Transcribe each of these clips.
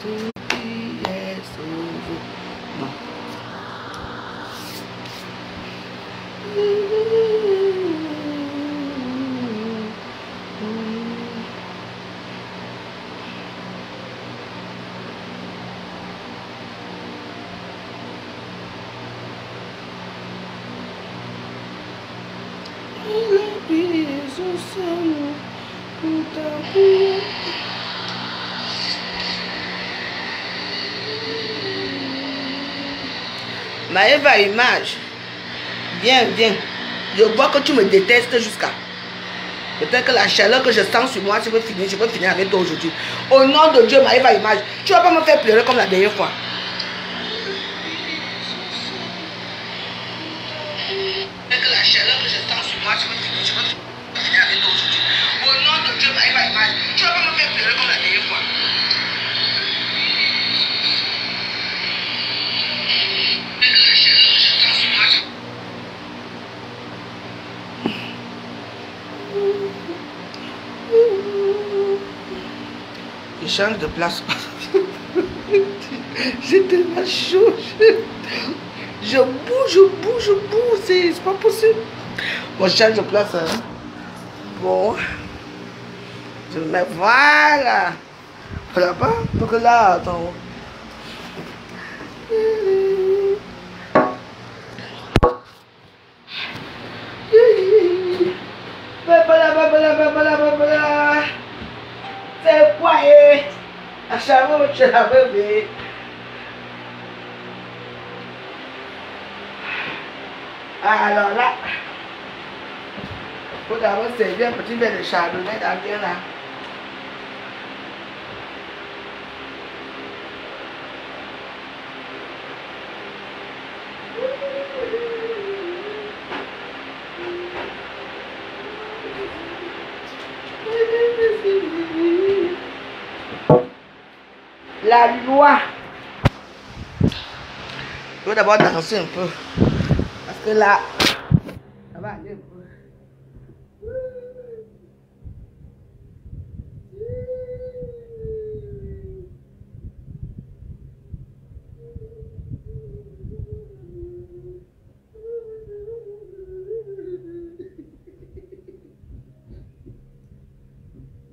tout qui est sauvé. Non. Maëva Image, viens. Je vois que tu me détestes jusqu'à. Peut-être que la chaleur que je sens sur moi, je peux finir avec toi aujourd'hui. Au nom de Dieu, Maëva Image, tu ne vas pas me faire pleurer comme la dernière fois. Peut-être que la chaleur que je sens sur moi, je peux finir avec toi aujourd'hui. Au nom de Dieu, Maëva Image, tu ne vas pas me faire pleurer comme la dernière fois. Je change de place. J'ai tellement chaud. Je bouge. C'est pas possible. Bon, je change de place. Hein. Bon. Je me mets. Voilà. Voilà pas. Donc là, attends. C'est quoi, à chaque fois que tu l'as bébé. Alors là, il faut d'abord servir un petit verre de chardonnay dans bien là. La loi. Je vais d'abord danser un peu. Parce que là, ça va aller un peu.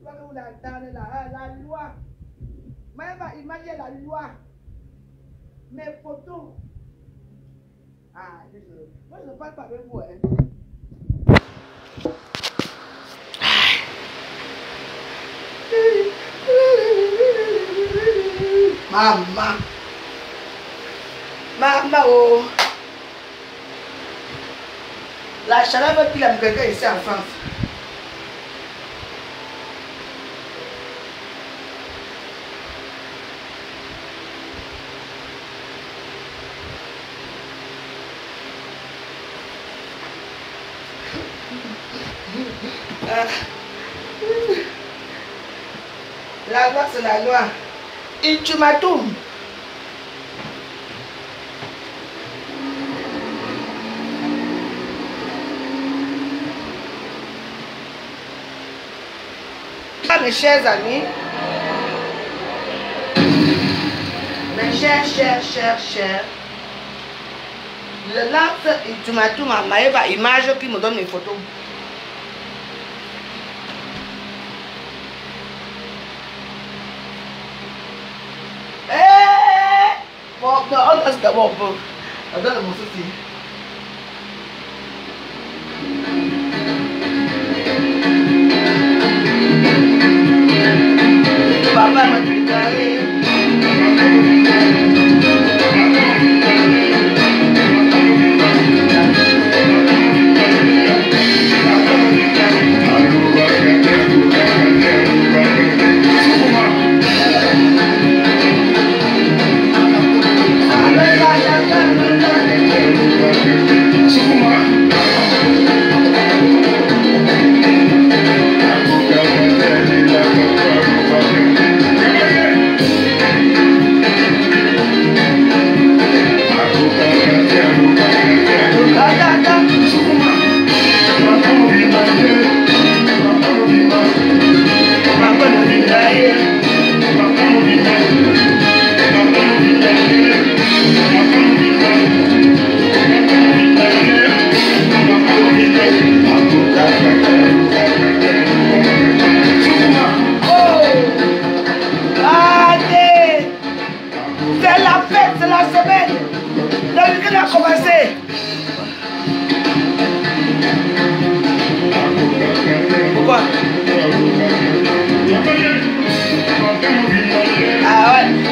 Vous l'entendez là, la loi. Même imaginez la loi. Mes photos. Ah, moi je ne parle pas avec vous. Hein. Maman, oh. La chaleur veut qu'il a quelqu'un ici en France. La loi, c'est la loi. Ultimatum. Mes chers amis, mes chers, je lance ultimatum à Maëva Image qui me donne mes photos. Bon, on reste d'abord un peu. On donne mon souci. Papa m'a déclaré. c'est la semaine. Le week-end a commencé. Pourquoi? Ah ouais.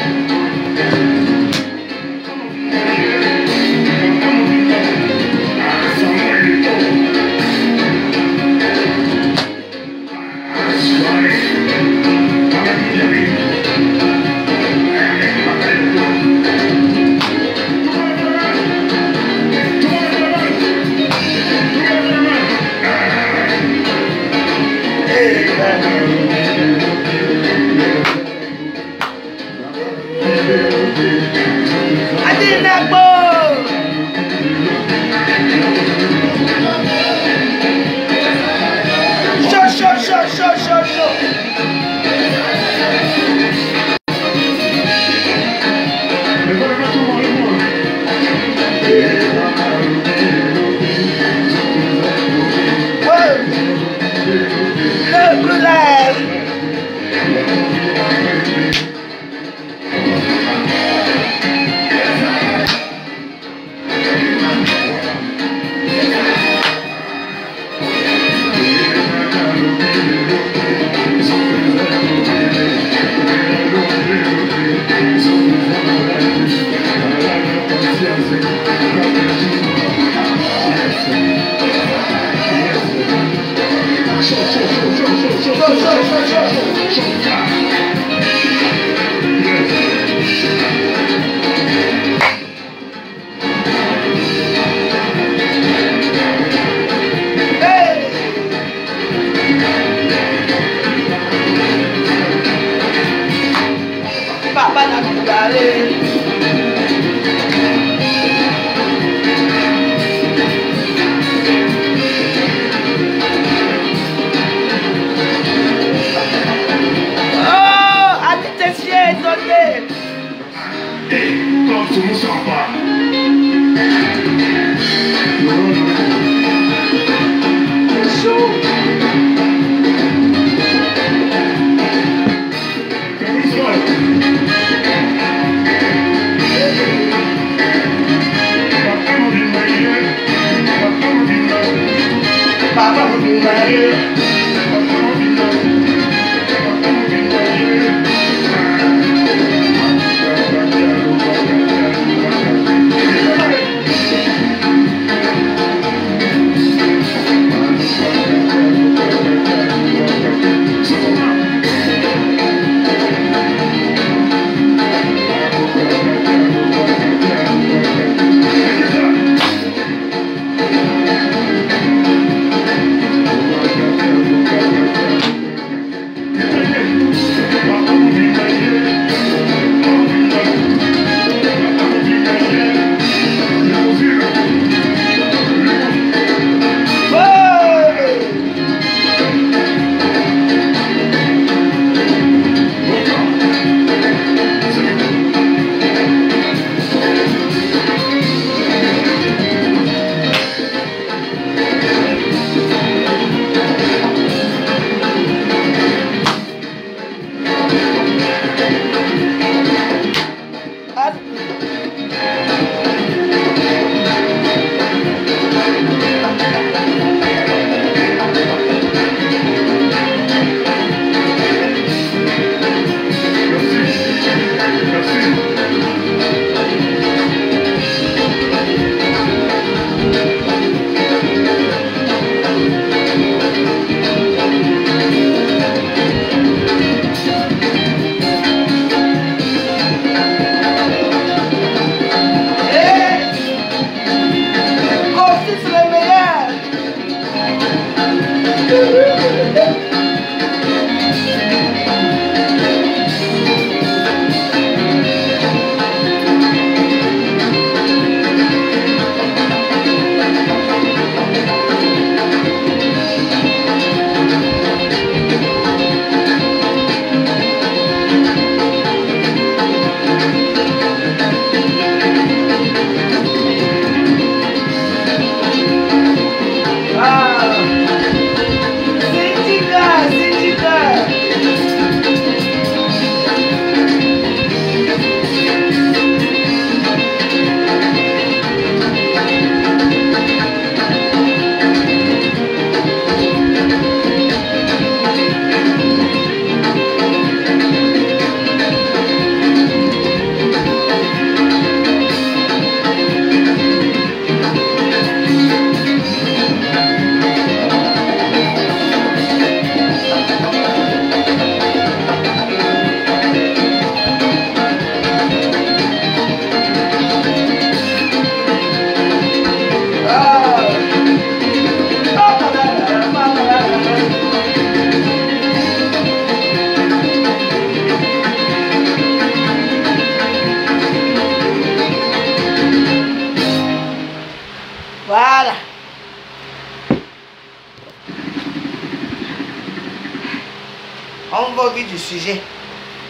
au vif du sujet.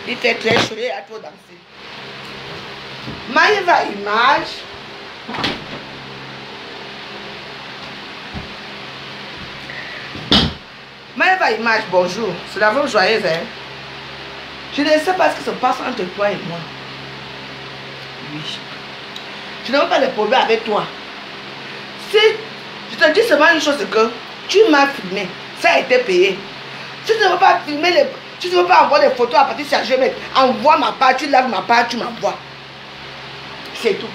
Il fait très chaud, il a trop dansé. Maïva Image. Maïva Image, bonjour. C'est la vôtre joyeuse, hein? Je ne sais pas ce qui se passe entre toi et moi. Oui. Je n'ai pas de problème avec toi. Si je te dis seulement une chose, que tu m'as filmé, ça a été payé. Si tu ne veux pas filmer les... Si tu ne veux pas envoyer des photos à partir de Serge Mec, envoie ma part, tu laves ma part, tu m'envoies. C'est tout.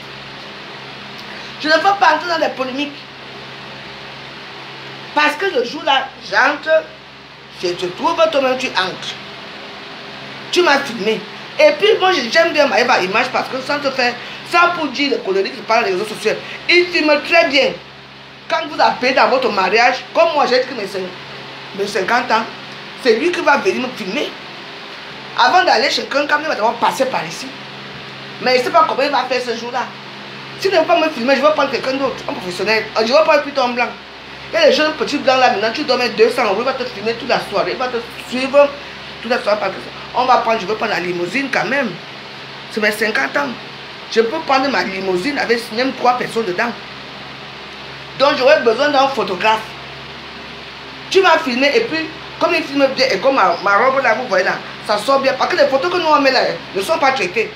Je ne veux pas entrer dans des polémiques. Parce que le jour-là, j'entre, je te trouve, toi-même tu entres. Tu m'as filmé. Et puis moi j'aime bien Maïva Image parce que sans te faire, sans pour dire les conneries qui se parlent des réseaux sociaux, il filme très bien. Quand vous appelez dans votre mariage, comme moi j'ai écrit mes 50 ans, c'est lui qui va venir me filmer. Avant d'aller chez quelqu'un, il va devoir passer par ici. Mais il ne sait pas comment il va faire ce jour-là. S'il ne veut pas me filmer, je vais prendre quelqu'un d'autre, un professionnel. Je vais prendre plutôt un blanc. Il y a les jeunes petits blancs là, maintenant tu dois mettre 200 €, il va te filmer toute la soirée, il va te suivre toute la soirée. On va prendre, je veux prendre la limousine quand même. C'est mes 50 ans. Je peux prendre ma limousine avec même 3 personnes dedans. Donc j'aurais besoin d'un photographe. Tu m'as filmé et puis, comme il filme bien et comme ma robe là, vous voyez là, ça sort bien. Parce que les photos que nous on met là ne sont pas traitées.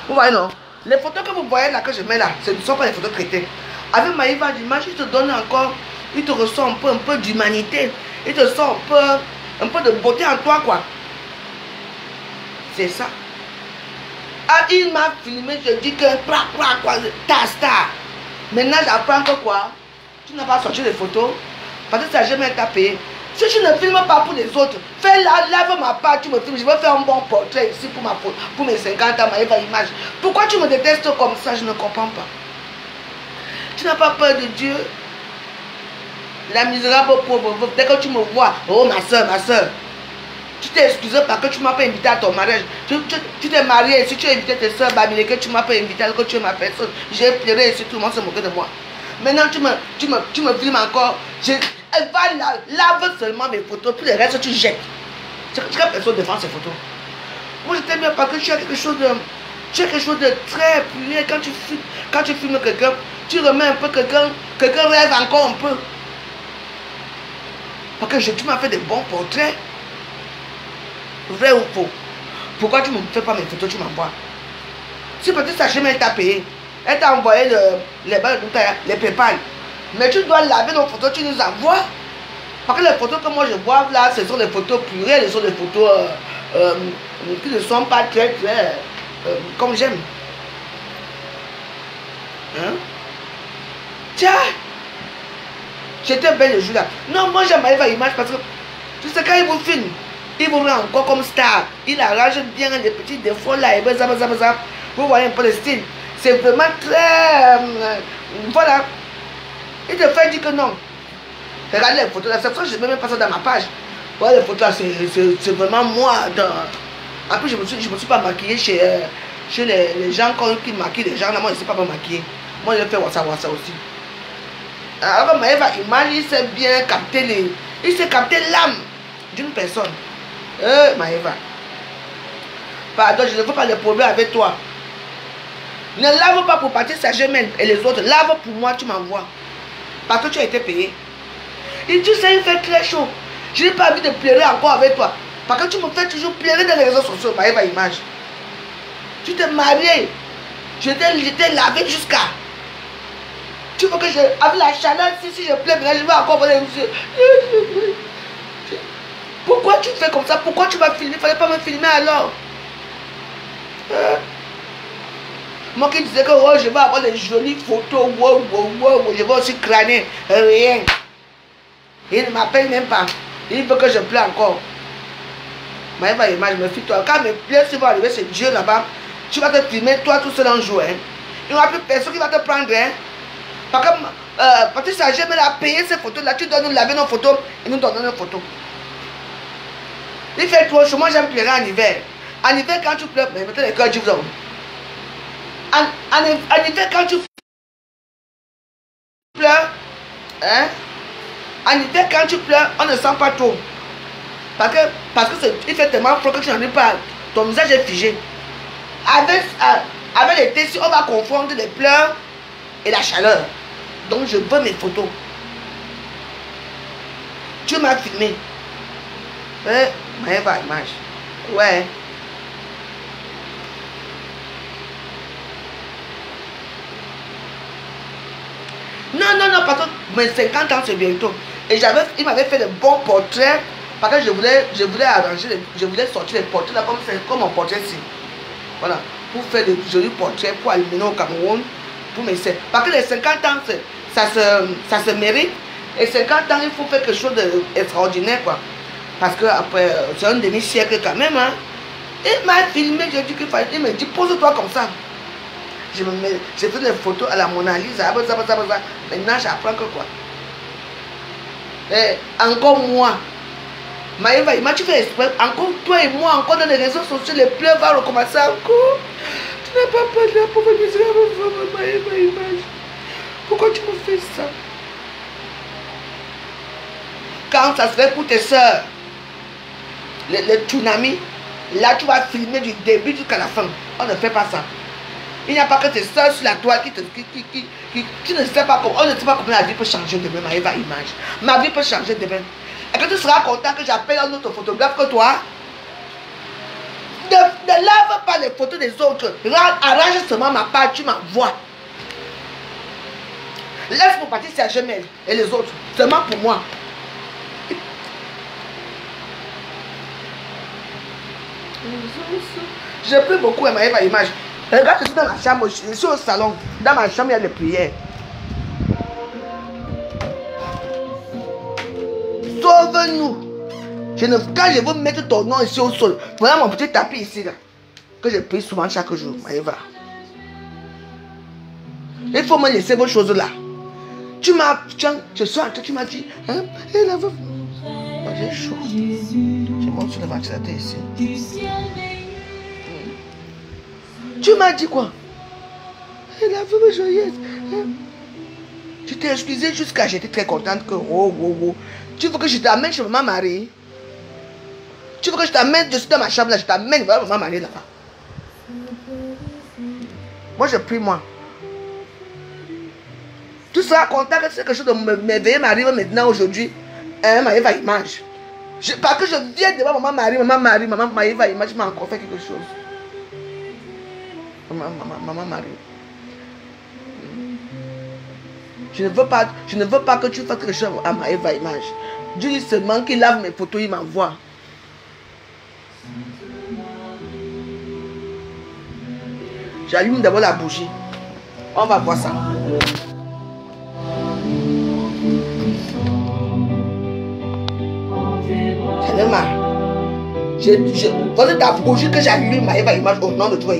Vous voyez non? Les photos que vous voyez là, que je mets là, ce ne sont pas les photos traitées. Avec Maïva d'Image, il te donne encore, il te ressent un peu d'humanité. Il te sent un peu de beauté en toi quoi. C'est ça. Ah, il m'a filmé, je dis que quoi, ta star. Maintenant, j'apprends que quoi? Tu n'as pas sorti les photos. Parce que ça n'a jamais été payé. Si tu ne filmes pas pour les autres, lave ma part, tu me filmes. Je veux faire un bon portrait ici pour mes 50 ans, Maïva Image. Pourquoi tu me détestes comme ça? Je ne comprends pas. Tu n'as pas peur de Dieu? La misérable pauvre, dès que tu me vois, oh ma soeur, tu t'es excusé parce que tu ne m'as pas invité à ton mariage. Tu t'es marié, si tu as invité tes soeurs, Bamile, que tu ne m'as pas invité, que tu es ma personne. J'ai pleuré et tout le monde se moquait de moi. Maintenant, tu me filmes encore. Elle va lave seulement mes photos, puis le reste, tu jettes. Quelle personne défend ces photos? Moi, je t'aime bien parce que tu as quelque chose de très pur. Quand tu filmes quelqu'un, tu remets un peu quelqu'un rêve encore un peu. Parce que tu m'as fait de bons portraits. Vrai ou faux? Pourquoi tu ne me fais pas mes photos, tu m'envoies? Si peut-être ça jamais t'a payé, elle t'a envoyé les PayPal. Mais tu dois laver nos photos, tu nous envoies. Parce que les photos que moi je vois là, ce sont des photos purées, ce sont des photos qui ne sont pas très comme j'aime. Hein? Tiens! J'étais belle le jour là. Non, moi j'aime Maïva Image parce que tu sais quand il vous filme, il vous rend encore comme star. Il arrange bien les petits défauts là et vous voyez un peu le style. C'est vraiment très... voilà. Il te fait dire que non. Regardez les photos là. C'est pour ça que je ne mets même pas ça dans ma page. Voilà les photos là, c'est vraiment moi. En plus, je ne me suis pas maquillée chez les gens qui maquillent les gens. Là, moi, je ne sais pas me maquiller. Moi, je fais ça aussi. Alors, Maïva Image, il s'est bien capté il s'est capté l'âme d'une personne. Maïva. Pardon, je ne veux pas de problème avec toi. Ne lave pas pour partir sa Germaine et les autres. Lave pour moi, tu m'envoies. Parce que tu as été payé. Et tu sais, il fait très chaud. Je n'ai pas envie de pleurer encore avec toi. Parce que tu me fais toujours pleurer dans les réseaux sociaux, Maïva Image. Tu t'es marié. Je t'ai lavé jusqu'à. Tu veux que je... Avec la chaleur, si je pleure, je vais encore voir les yeux. Pourquoi tu fais comme ça? Pourquoi tu vas filmer? Il ne fallait pas me filmer alors. Moi qui disais que oh, je vais avoir des jolies photos, wow, je vais aussi crâner. Rien. Il ne m'appelle même pas. Il veut que je pleure encore. Maïva Image, me fie-toi. Quand mes pleurs vont arriver, c'est Dieu là-bas. Tu vas te filmer toi tout seul un jour. Hein. Il n'y aura plus personne qui va te prendre. Hein. Parce que ça jamais à payer ces photos-là. Tu dois nous laver nos photos et nous donner nos photos. Il fait trop chaud. Moi, j'aime pleurer en hiver. En hiver, quand tu pleures, mais mettez les cœurs du vous. En hiver, quand tu pleures, hein? En hiver, quand tu pleures, on ne sent pas trop. Parce que il fait tellement froid que tu n'arrives pas. Ton visage est figé. Avec l'été, si on va confondre les pleurs et la chaleur. Donc je veux mes photos. Tu m'as filmé. Maëva Image. Ouais. Non, parce que mes 50 ans c'est bientôt. Et il m'avait fait de bons portraits. Parce que je voulais arranger, je voulais sortir les portraits là comme mon portrait-ci. Voilà. Pour faire de jolis portraits, pour allumer au Cameroun. Pour mes 50. Parce que les 50 ans, ça se mérite. Et 50 ans, il faut faire quelque chose d'extraordinaire, quoi. Parce que après, c'est un demi-siècle quand même, hein. Il m'a filmé, j'ai dit qu'il fallait. Il me dit, pose-toi comme ça. J'ai fait des photos à la Mona Lisa. Maintenant, j'apprends que quoi. Et encore moi. Maëva Image, tu fais exprès. Encore toi et moi, encore dans les réseaux sociaux, les pleurs vont recommencer encore. Tu n'as pas peur de la pauvre misérable Maëva Image. Pourquoi tu me fais ça? Quand ça serait pour tes soeurs, les tsunamis, là tu vas filmer du début jusqu'à la fin. On ne fait pas ça. Il n'y a pas que tes soeurs sur la toile tu ne sais pas comment. On ne sait pas comment la vie peut changer demain, Maëva Image. Ma vie peut changer demain. Et que tu seras content que j'appelle un autre photographe que toi. Ne lave pas les photos des autres. Arrange seulement ma part, tu m'envoies. Laisse mon parti Serge Mel et les autres. Seulement pour moi. J'ai pris beaucoup à Maëva Image. Regarde, je suis dans ma chambre, je suis au salon. Dans ma chambre, il y a des prières. Sauve-nous. Quand je veux mettre ton nom ici au sol, voilà mon petit tapis ici, là, que je prie souvent chaque jour, Maëva. Il faut me laisser vos choses là. Tu m'as dit, hein? Et la veuve. J'ai chaud. Je monte sur le ventilateur ici. Tu m'as dit quoi? Et la veuve joyeuse. Hein? Tu t'es excusé jusqu'à j'étais très contente que Tu veux que je t'amène chez maman Marie? Tu veux que je t'amène, je suis dans ma chambre là, je t'amène, voilà maman Marie là-bas. Moi je prie moi. Tu seras content que c'est quelque chose de merveilleux m'arrive maintenant aujourd'hui. Hein, Maëva Image. Parce que je viens de voir maman Maëva Image m'a encore fait quelque chose. Maman Marie. Je ne veux pas que tu fasses quelque chose à Maëva Image. Dieu dit seulement qu'il lave mes photos, il m'envoie. J'allume d'abord la bougie. On va voir ça. J'en ai marre. Voilà ta bougie que j'allume Maëva Image au nom de toi.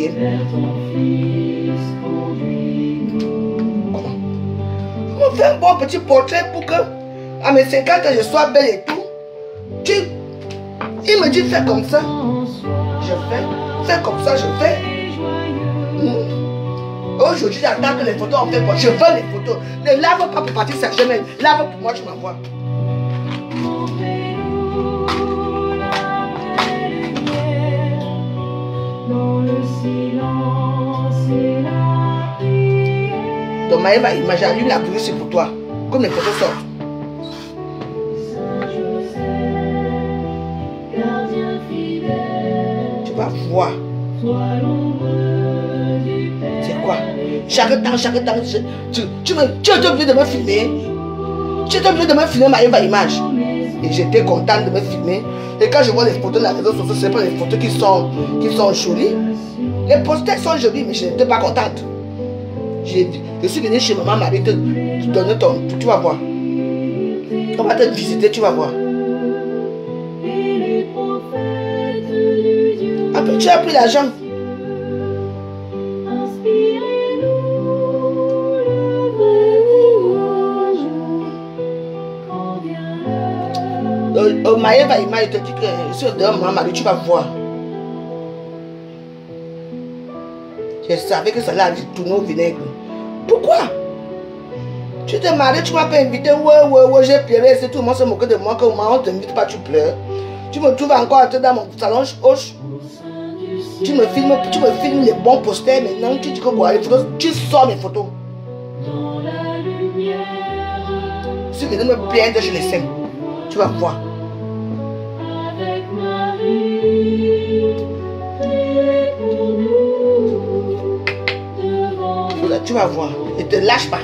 On fait un bon petit portrait pour que à mes 50 ans je sois belle et tout. Il me dit fais comme ça. Je fais. Fais comme ça, je fais. Aujourd'hui j'attends que les photos en fait. Je veux les photos. Ne lave pas pour partir ça. Je me lave pour moi, tu m'envoies. Donc Maëva Image, j'allume la bougie, c'est pour toi. Comme les photos sortent. Tu vas voir. C'est quoi? Chaque temps, tu es obligé de me filmer. Tu es obligé de me filmer Maëva Image. Et j'étais contente de me filmer. Et quand je vois les photos de la réseau sociale, ce n'est pas les photos qui sont jolies. Les posters sont jolis, mais je n'étais pas contente. Je suis venue chez maman Marie te donner ton... Tu vas voir. On va te visiter, tu vas voir. Après, tu as pris l'argent. Maëva Image te dit que sur dehors, maman Marie, tu vas voir. Je savais que ça allait tourner au vinaigre. Pourquoi? Tu t'es marié, tu m'as pas invité. Ouais, j'ai pleuré, c'est tout le monde se moque de moi. Comment on ne t'invite pas, tu pleures. Tu me trouves encore dans mon salon hoche. Tu me filmes les bons posters maintenant. Tu dis que quoi, les photos, tu sors mes photos. Si tu veux me plaindre, je les sème. Tu vas voir. Voilà, tu vas voir. Ne te lâche pas.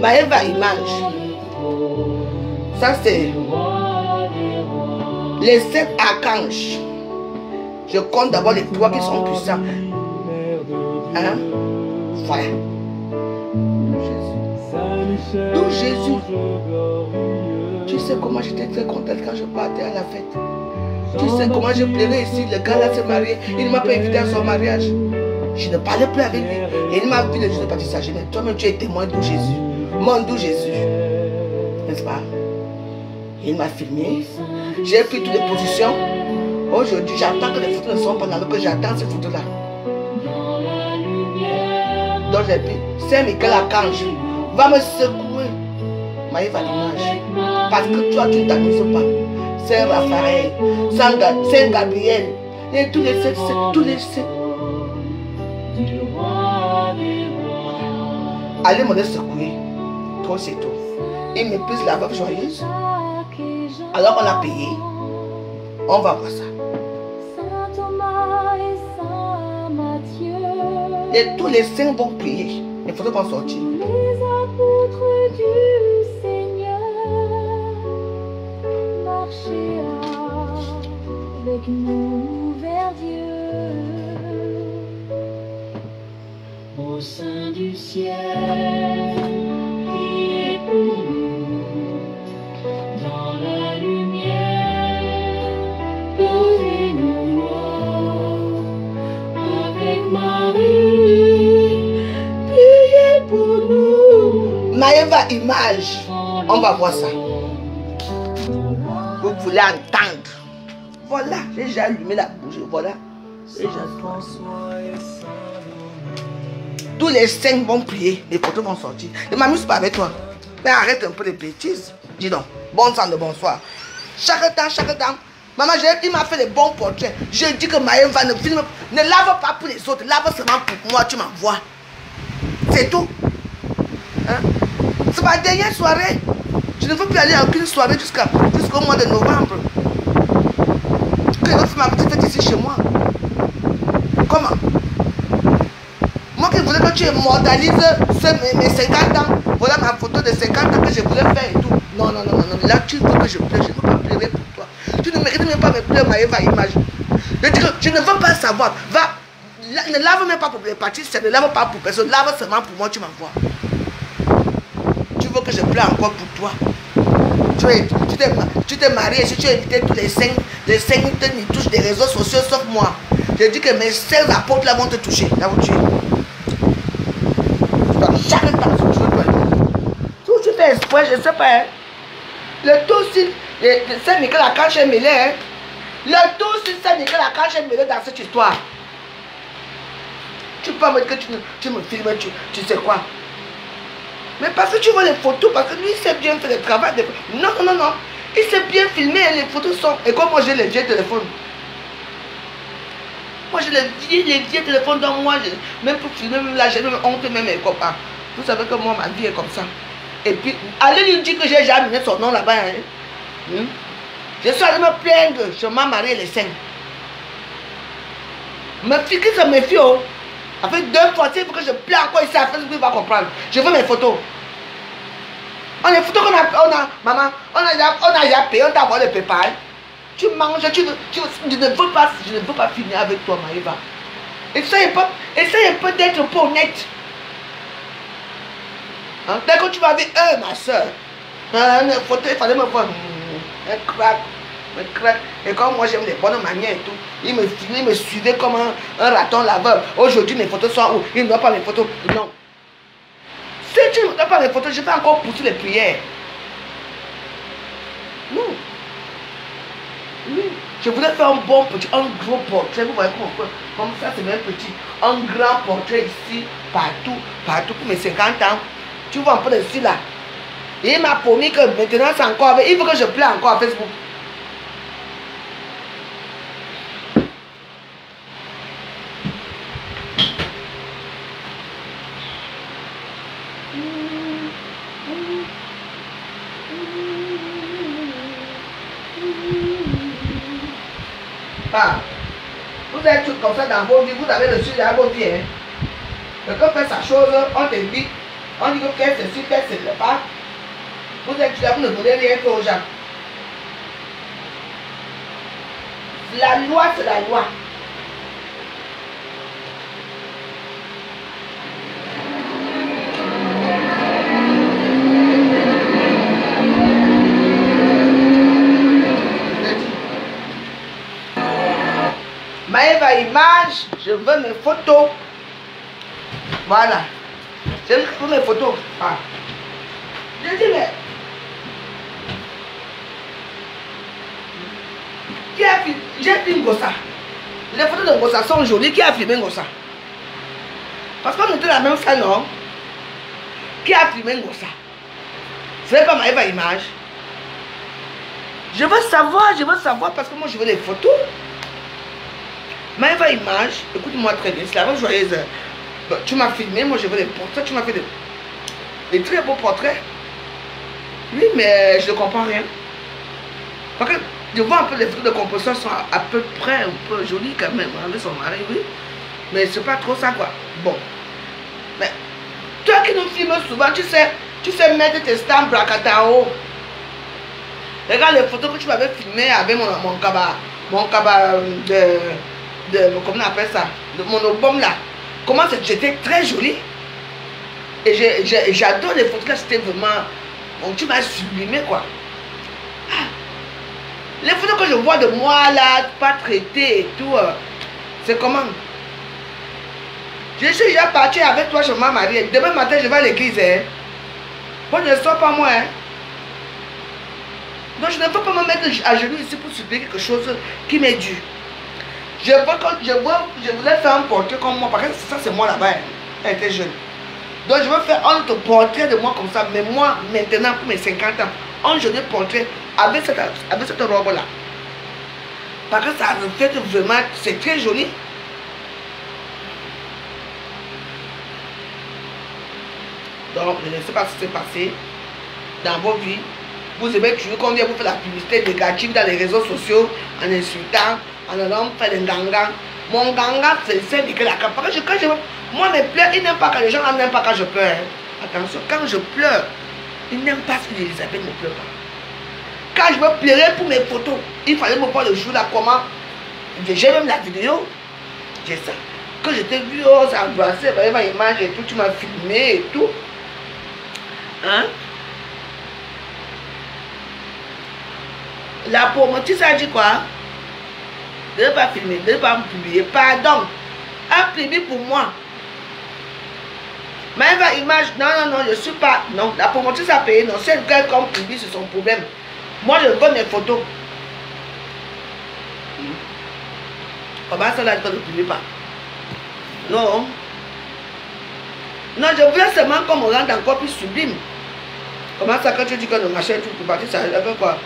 Maëva Image. Ça c'est les 7 archanges. Je compte d'abord les 3 qui sont puissants. Hein? Voilà. Donc Jésus. Tu sais comment j'étais très contente quand je partais à la fête. Tu sais comment je pleurais ici. Le gars là s'est marié. Il ne m'a pas invité à son mariage. Je ne parlais plus avec lui. Et il m'a vu le jour de baptême. Mais toi-même tu es témoin de Jésus. Mon doux Jésus. N'est-ce pas? Il m'a filmé. J'ai pris toutes les positions. Aujourd'hui, j'attends que les photos ne soient pas là. Que j'attends ces photos-là. Donc j'ai pris Saint-Michel Archange. Va me secouer. Maëva Image. Parce que toi, tu ne t'amuses pas. Saint Raphaël. Saint Gabriel. Et tous les 7. Allez me les secouer. Trop c'est tout. Il méprise la veuve joyeuse. Alors on a payé. On va voir ça. Et tous les saints vont prier. Les photos vont sortir. Les apôtres du Seigneur marchaient avec nous vers Dieu. Au sein du ciel, priez pour nous. Dans la lumière, donnez-nous avec Marie. Priez pour nous. Maëva Image. On va voir ça. Vous voulez entendre. Voilà, j'ai déjà allumé la bougie. Voilà. Tous les 5 vont prier. Les photos vont sortir. Ne m'amuse pas avec toi. Mais arrête un peu les bêtises. Dis donc. Bon sang de bonsoir. Chaque temps. Maman, il m'a fait les bons portraits. Je dis que Maëva ne filme. Ne lave pas pour les autres. Lave seulement pour moi. Tu m'envoies. C'est tout. Hein? C'est ma dernière soirée. Je ne veux plus aller à aucune soirée jusqu'au mois de novembre. Que je veux faire ma petite fête ici chez moi. Comment? Moi qui voulais que tu immortalises mes 50 ans. Voilà ma photo de 50 ans que je voulais faire et tout. Non. Là, tu veux que je pleure. Je ne veux pas pleurer pour toi. Tu ne mérites même pas me pleurer, Maëva Image. Je dis que je ne veux pas savoir. Va. Ne lave même pas pour les parties. Ne lave pas pour personne. Lave seulement pour moi, tu m'envoies. Tu veux que je pleure encore pour toi. Tu t'es marié, si tu as invité tous les 5 ils touchent des réseaux sociaux sauf moi. Je dis que mes 16 apôtres là vont te toucher, là où tu es. Chaque temps, tu fais espoir, je ne sais pas. Hein. Le tout si Saint-Michel Archange est mêlé. Hein. Le tout si Saint-Michel Archange est mêlé dans cette histoire. Tu peux me dire que tu me filmes, tu sais quoi. Mais parce que tu vois les photos, parce que lui il sait bien faire le travail. Non. Il sait bien filmer, les photos sont. Et comme moi j'ai les vieux téléphones. Moi j'ai les vieux téléphones dans moi. Même pour filmer, même là j'ai même honte, même mes copains. Vous savez que moi ma vie est comme ça. Et puis, allez lui dire que j'ai jamais mis son nom là-bas. Hein. Je suis allé me plaindre, je m'ai marié les 5. Me fille qui se méfie, oh. Avec 2 fois, il faut que je plains encore ici à Facebook, il va comprendre. Je veux mes photos. On a photos qu'on a, maman, on a déjà payé, on t'a envoyé le PayPal. Tu manges, je ne veux pas finir avec toi, Maëva. Essaye un peu d'être pas honnête. Hein? Dès que tu vas avec eux, ma soeur, une photo, il fallait me voir. Un crack. Et comme moi j'aime les bonnes manières et tout, il me suivait comme un raton laveur. Aujourd'hui, mes photos sont où? Il ne doit pas mes photos. Non. Si tu ne me donnes pas mes photos, je vais encore pousser les prières. Non. Oui. Je voulais faire un bon petit, un gros portrait. Vous voyez comme ça, c'est même petit. Un grand portrait ici, partout pour mes 50 ans. Tu vois un peu de style là. Et il m'a promis que maintenant c'est encore avec. Il faut que je plaie encore à Facebook. Ah, vous êtes tous comme ça dans vos vies, vous avez le sujet à vos vies. Hein. Quelqu'un fait sa chose, on te dit, on dit que fais ceci, fais cela pas. Vous êtes là, vous ne voulez rien faire aux gens. La loi, c'est la loi. Maëva Image, je veux mes photos. Voilà. Je veux mes photos. Ah. Je dis, mais qui a filmé? J'ai filmé Ngossa. Les photos de Ngossa sont jolies. Qui a filmé Ngossa? Parce qu'on était la même salle, non? Qui a filmé Ngossa? Ce n'est pas Maëva Image. Je veux savoir parce que moi je veux les photos. Maëva Image, écoute-moi très bien, c'est la même joyeuse. Tu m'as filmé, moi je veux les portraits, tu m'as fait des très beaux portraits. Oui, mais je ne comprends rien. Parce que je vois un peu les photos de composition sont à peu près un peu jolies quand même, avec son mari, oui. Mais c'est pas trop ça quoi. Bon. Mais toi qui nous filmes souvent, tu sais mettre tes stamps bracatao. Regarde les photos que tu m'avais filmées avec mon cabas comment on appelle ça, de mon album là. Comment j'étais très jolie. Et j'adore les photos là, c'était vraiment. Bon, tu m'as sublimé quoi. Ah. Les photos que je vois de moi là, pas traitées et tout, c'est comment? Je suis déjà parti avec toi, je m'en marie. Demain matin, je vais à l'église. Hein. Bon, ne sors pas moi. Hein. Donc, je ne peux pas me mettre à genoux ici pour supplier quelque chose qui m'est dû. Je voulais faire un portrait comme moi, parce que ça, c'est moi là-bas. Hein. Elle était jeune. Donc, je veux faire un autre portrait de moi comme ça. Mais moi, maintenant, pour mes 50 ans, un joli portrait avec cette robe-là. Parce que ça reflète vraiment, c'est très joli. Donc, je ne sais pas ce qui s'est passé dans vos vies. Vous aimez toujours qu'on vient vous faire la publicité négative dans les réseaux sociaux, en insultant, en allant faire des gangas. Mon ganga, c'est que la parce que moi, mes pleurs, ils n'aiment pas quand les gens n'aiment pas quand je pleure. Hein. Attention, quand je pleure, ils n'aiment pas ce que Elisabeth ne pleure pas. Quand je me pleurais pour mes photos, il fallait me voir le jour là, comment. J'ai même la vidéo. J'ai ça. Que je t'ai vu, oh, s'embrasser, ma image et tout, tu m'as filmé et tout. Hein? La pauvre, tu sais, dit quoi? De ne pas filmer, de ne pas me publier. Pardon. Imprimé pour moi. Maëva Image, non, je ne suis pas. Non, la promotrice a payé. Non, c'est quelqu'un qui publie, c'est son problème. Moi, je veux mes photos. Comment ça, là, je ne publie pas? Non. Non, je voulais seulement qu'on me rende encore plus sublime. Comment ça, quand tu dis que le machin, tout pour partir, ça veut quoi?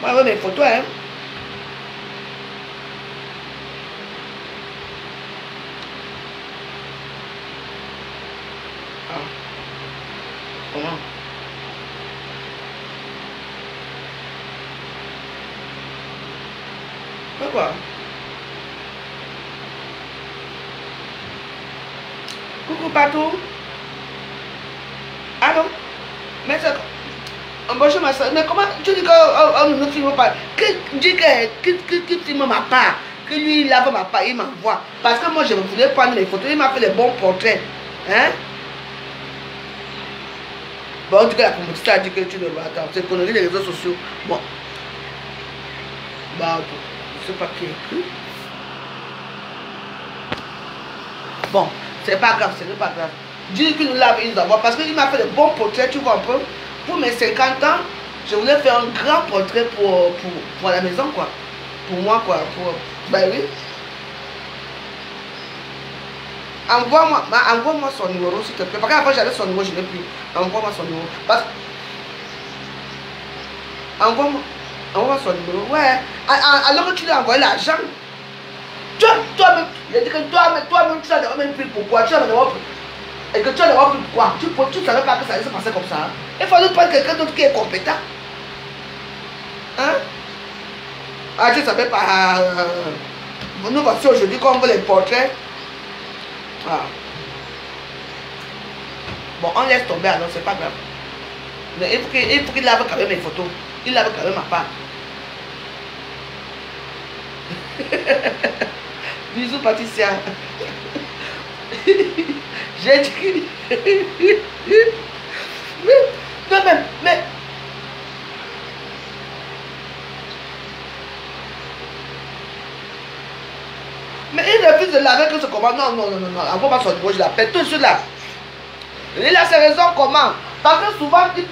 Moi, je veux mes photos, hein. Ah. Comment? Pourquoi? Coucou Patou. Allô? Mais ça... Bonjour ma soeur, mais comment tu dis qu'on ne filme pas? Dis qu'il filme ma part, que lui il lave ma part, il m'envoie. Parce que moi je voulais prendre les photos, il m'a fait les bons portraits. Hein? Bon, en tout cas la communauté a dit que tu ne vas attendre, c'est connerie les réseaux sociaux. Bon. Bah, je sais pas qui écrit. Bon, c'est pas grave, c'est pas grave. Dis qu'il nous lave, il nous envoie. Parce qu'il m'a fait de bons portraits, tu vois un peu. Pour mes 50 ans, je voulais faire un grand portrait pour la maison, quoi. Pour moi, quoi. Ben oui. Envoie-moi son numéro, s'il te plaît. Parce qu'après, j'avais son numéro, je n'ai plus. Envoie-moi son numéro. Envoie-moi son numéro. Ouais. Alors que tu lui as envoyé l'argent. Toi-même, il a dit que toi-même, tu n'as même pris pourquoi. Tu as même pris. Et que tu as d'avoir pris pourquoi. Tu ne savais pas que ça allait se passer comme ça. Il fallait prendre quelqu'un d'autre qui est compétent. Hein? Ah, tu ne savais pas. Nous voici aujourd'hui qu'on veut les portraits. Ah. Bon, on laisse tomber alors, c'est pas grave. Mais il faut qu'il lave quand même mes photos. Il lave quand même ma part. Bisous Patricia. J'ai dit non mais il refuse de laver que ce comment. Non, encore pas son niveau, je l'appelle tout cela. Il a ses raisons comment. Parce que souvent il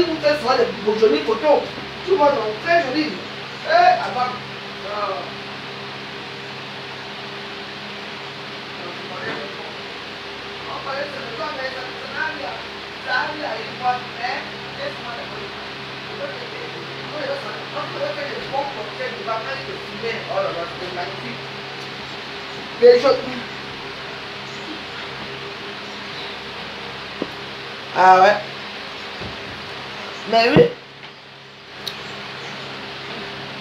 nous fait souvent des jolies photos. Tu vois donc très jolies. Avant. Oh là là, c'est magnifique. Les choses. Ah ouais. Mais oui.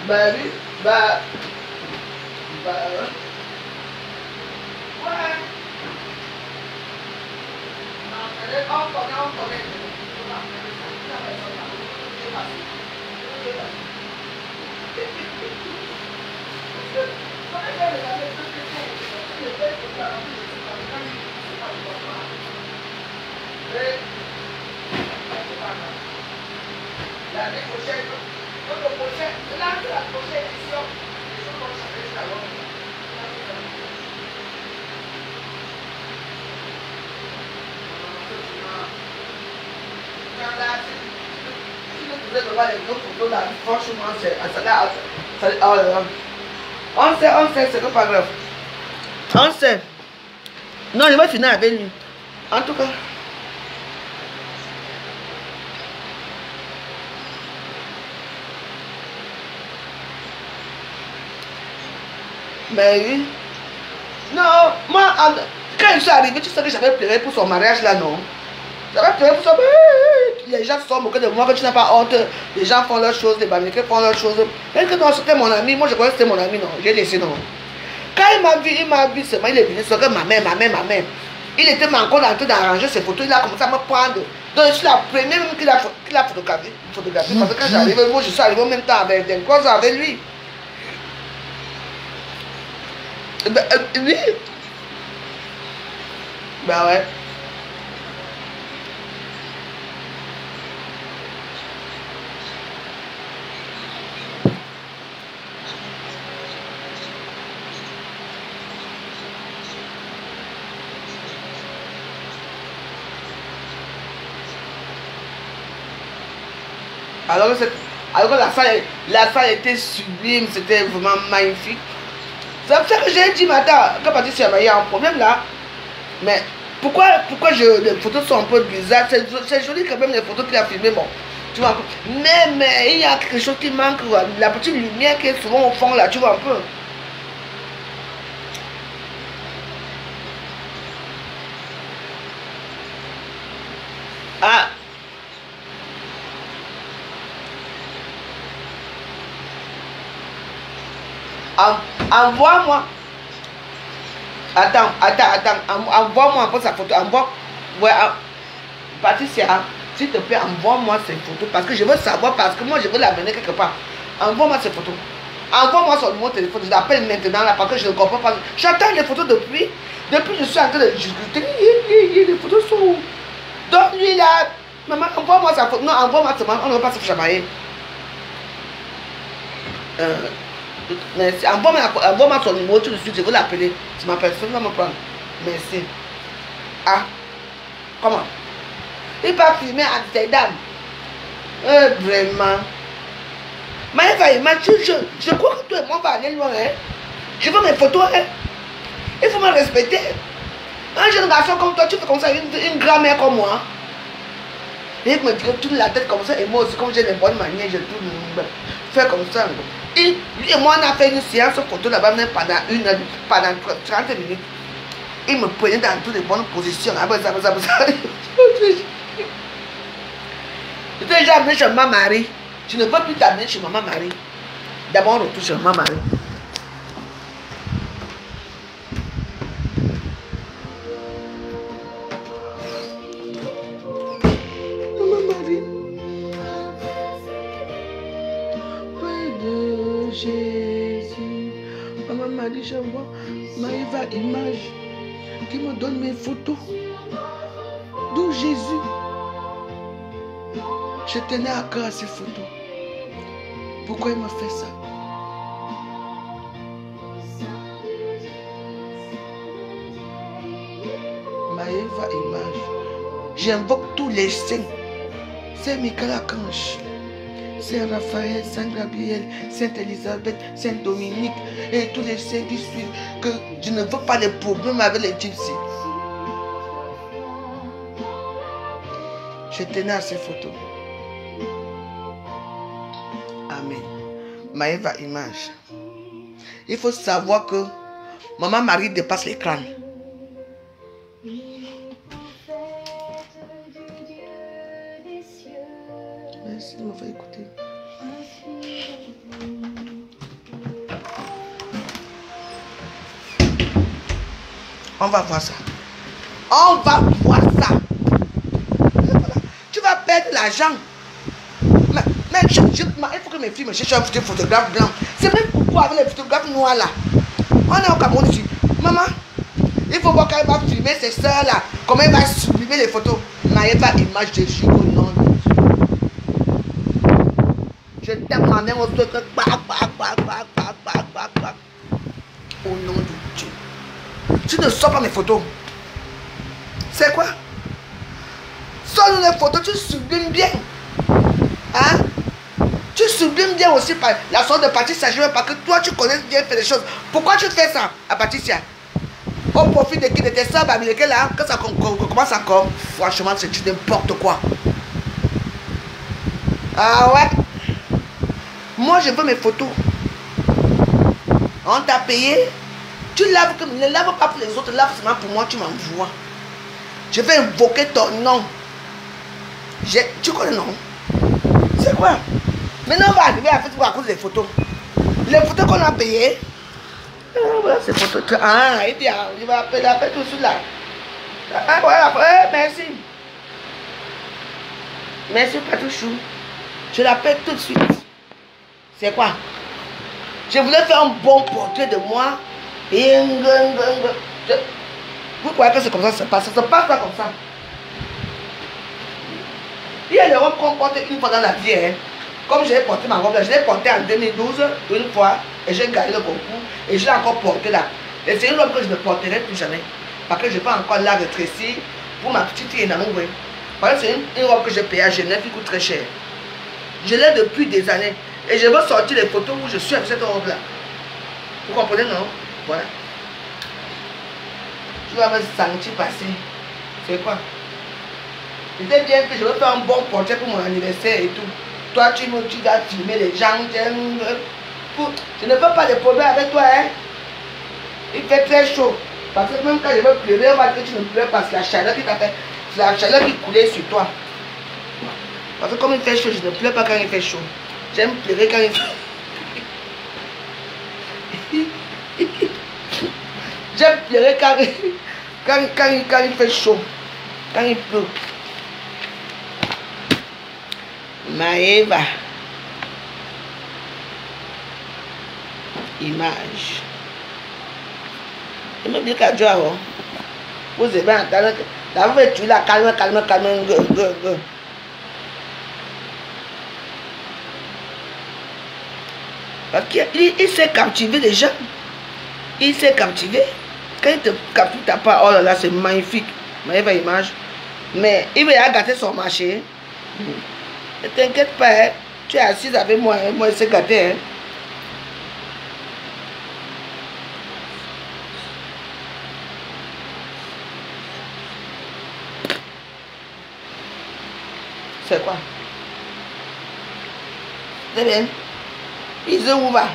Bah oui. Bah ouais. L'année prochaine, la prochaine édition, les choses vont changer alors. Si vous pouvez voir les autres photos là, franchement, c'est oh là là. On sait, c'est pas grave. On sait. Non, je vais finir avec lui. En tout cas. Mais oui. Non, moi, quand je suis arrivée, tu sais que j'avais pleuré pour son mariage là, non? J'avais pleuré pour son mariage. Les gens se sont moqués de moi, que tu n'as pas honte. Les gens font leurs choses, les Bamileke font leurs choses. Et que non, c'était mon ami. Moi, je croyais que c'était mon ami, non. J'ai laissé, non. Quand il m'a vu seulement, il est venu sur ma mère. Il était encore en train d'arranger ses photos. Il a commencé à me prendre. Donc, je suis la première même qu'il a photographié. Parce que quand j'arrive, moi, je suis arrivé en même temps avec des causes avec lui. Oui. Ben ouais. Alors que la salle était sublime, c'était vraiment magnifique. C'est pour ça que j'ai dit, madame, quand Patricia il y a un problème là. Mais pourquoi les photos sont un peu bizarres? C'est joli quand même les photos qu'il a filmées, bon. Tu vois un peu. Mais il y a quelque chose qui manque, la petite lumière qui est souvent au fond là, tu vois un peu. Ah. Envoie-moi. Attends. Envoie-moi un peu sa photo. Ouais, Patricia, S'il te plaît, envoie-moi ces photos parce que je veux savoir, parce que moi je veux l'amener quelque part. Envoie-moi ces photos. Envoie-moi son numéro de téléphone. Je l'appelle maintenant là parce que je ne comprends pas. J'attends les photos depuis. Depuis je suis en train de discuter. Les photos sont où? Donc lui là, maman, envoie-moi sa photo. Non, envoie-moi sa photo. On ne va pas se chamailler. Merci. Envoie-moi son numéro tout de suite. Je veux l'appeler. Si ma personne va me prendre. Merci. Ah, comment? Il va filmer à Amsterdam. Vraiment. Mais je crois que toi et moi on va aller loin. Hein? Je veux mes photos. Hein? Il faut me respecter. Un jeune garçon comme toi, tu fais comme ça, une grand-mère comme moi. Et il me dit que tu la tête comme ça, et moi aussi, comme j'ai des bonnes manières, je fais comme ça. Et lui et moi, on a fait une séance photo là-bas pendant 30 minutes. Il me prenait dans toutes les bonnes positions. Je t'ai déjà amené chez ma Marie. Je ne peux plus t'amener chez maman Marie. D'abord, on retourne chez maman Marie. Maman Marie. Près de Jésus. Maman Marie, j'envoie Maëva Image qui me donne mes photos. D'où Jésus. Je tenais à cœur à ces photos. Pourquoi il m'a fait ça? Maëva Image. J'invoque tous les saints. Saint Michael Archange, Saint Raphaël, Saint Gabriel, Sainte Elisabeth, Saint Dominique et tous les saints qui suivent. Que je ne veux pas de problèmes avec les gypsies. Je tenais à ces photos. Amen. Maëva Image. Il faut savoir que maman Marie dépasse les crânes. Merci de me faire écouter. On va voir ça. On va voir ça. Tu vas perdre l'argent. Mais il faut que mes filles me cherchent un photographe blanc. C'est même pourquoi avec les photographes noirs là. On est au Cameroun ici. Maman, il faut voir quand elle va filmer ses soeurs là. Comment elle va sublimer les photos. Maëva Image de Jésus au nom de Dieu. Je t'aime ma mère au truc. Au nom de Dieu. Tu ne sors pas mes photos. C'est quoi? Sors les photos, tu sublimes bien. Hein? Tu sublimes bien aussi par la sorte de Patricia. Je veux pas que toi tu connaisses bien faire les choses. Pourquoi tu fais ça à Patricia? Au profit de qui? De tes soeurs américaines là, que ça commence encore. Franchement, c'est du n'importe quoi. Ah ouais? Moi je veux mes photos. On t'a payé. Tu laves comme ne lave pas pour les autres, lave seulement pour moi, tu m'envoies. Je vais invoquer ton nom. Tu connais non? C'est quoi? Maintenant on va arriver à faire à cause des photos. Les photos qu'on a payées. Voilà ces photos. Ah, il dit, il va appeler tout de suite là. Ah, voilà, merci. Merci Patouchou. Je l'appelle tout de suite. C'est quoi? Je voulais faire un bon portrait de moi. Vous croyez que c'est comme ça que ça se passe? Ça se passe pas comme ça. Il y a les robes qu'on porte une fois dans la vie. Hein. Comme j'ai porté ma robe là, je l'ai portée en 2012 une fois et j'ai gagné le concours et je l'ai encore portée là. Et c'est une robe que je ne porterai plus jamais. Parce que je n'ai pas encore là de rétrécir pour ma petite fille Namoué. Parce que c'est une robe que j'ai payée à Genève qui coûte très cher. Je l'ai depuis des années. Et je veux sortir les photos où je suis avec cette robe là. Vous comprenez non? Voilà. Tu vas me sentir passer. C'est quoi? C'était bien que je veux faire un bon portrait pour mon anniversaire et tout. Toi, tu vas filmer les gens. Je ne veux pas de problème avec toi. Hein? Il fait très chaud. Parce que même quand je veux pleurer, on va dire que tu ne pleures parce que la chaleur qui t'a fait, c'est la chaleur qui coulait sur toi. Parce que comme il fait chaud, je ne pleure pas quand il fait chaud. J'aime pleurer quand il fait... J'aime pleurer quand il fait chaud. Quand il pleut. Maëva. Image. Il me dit qu'à Dieu, vous avez bien entendu que la vous tu la calme. Parce qu'il s'est captivé déjà. Il s'est captivé. Quand il te captive ta part, oh là là, c'est magnifique. Maëva Image. Mais il va gâter son marché. Ne t'inquiète pas, hein. Tu es assise avec moi, hein. Moi, il s'est gâté. Hein. C'est quoi? C'est bien. Ils se où va?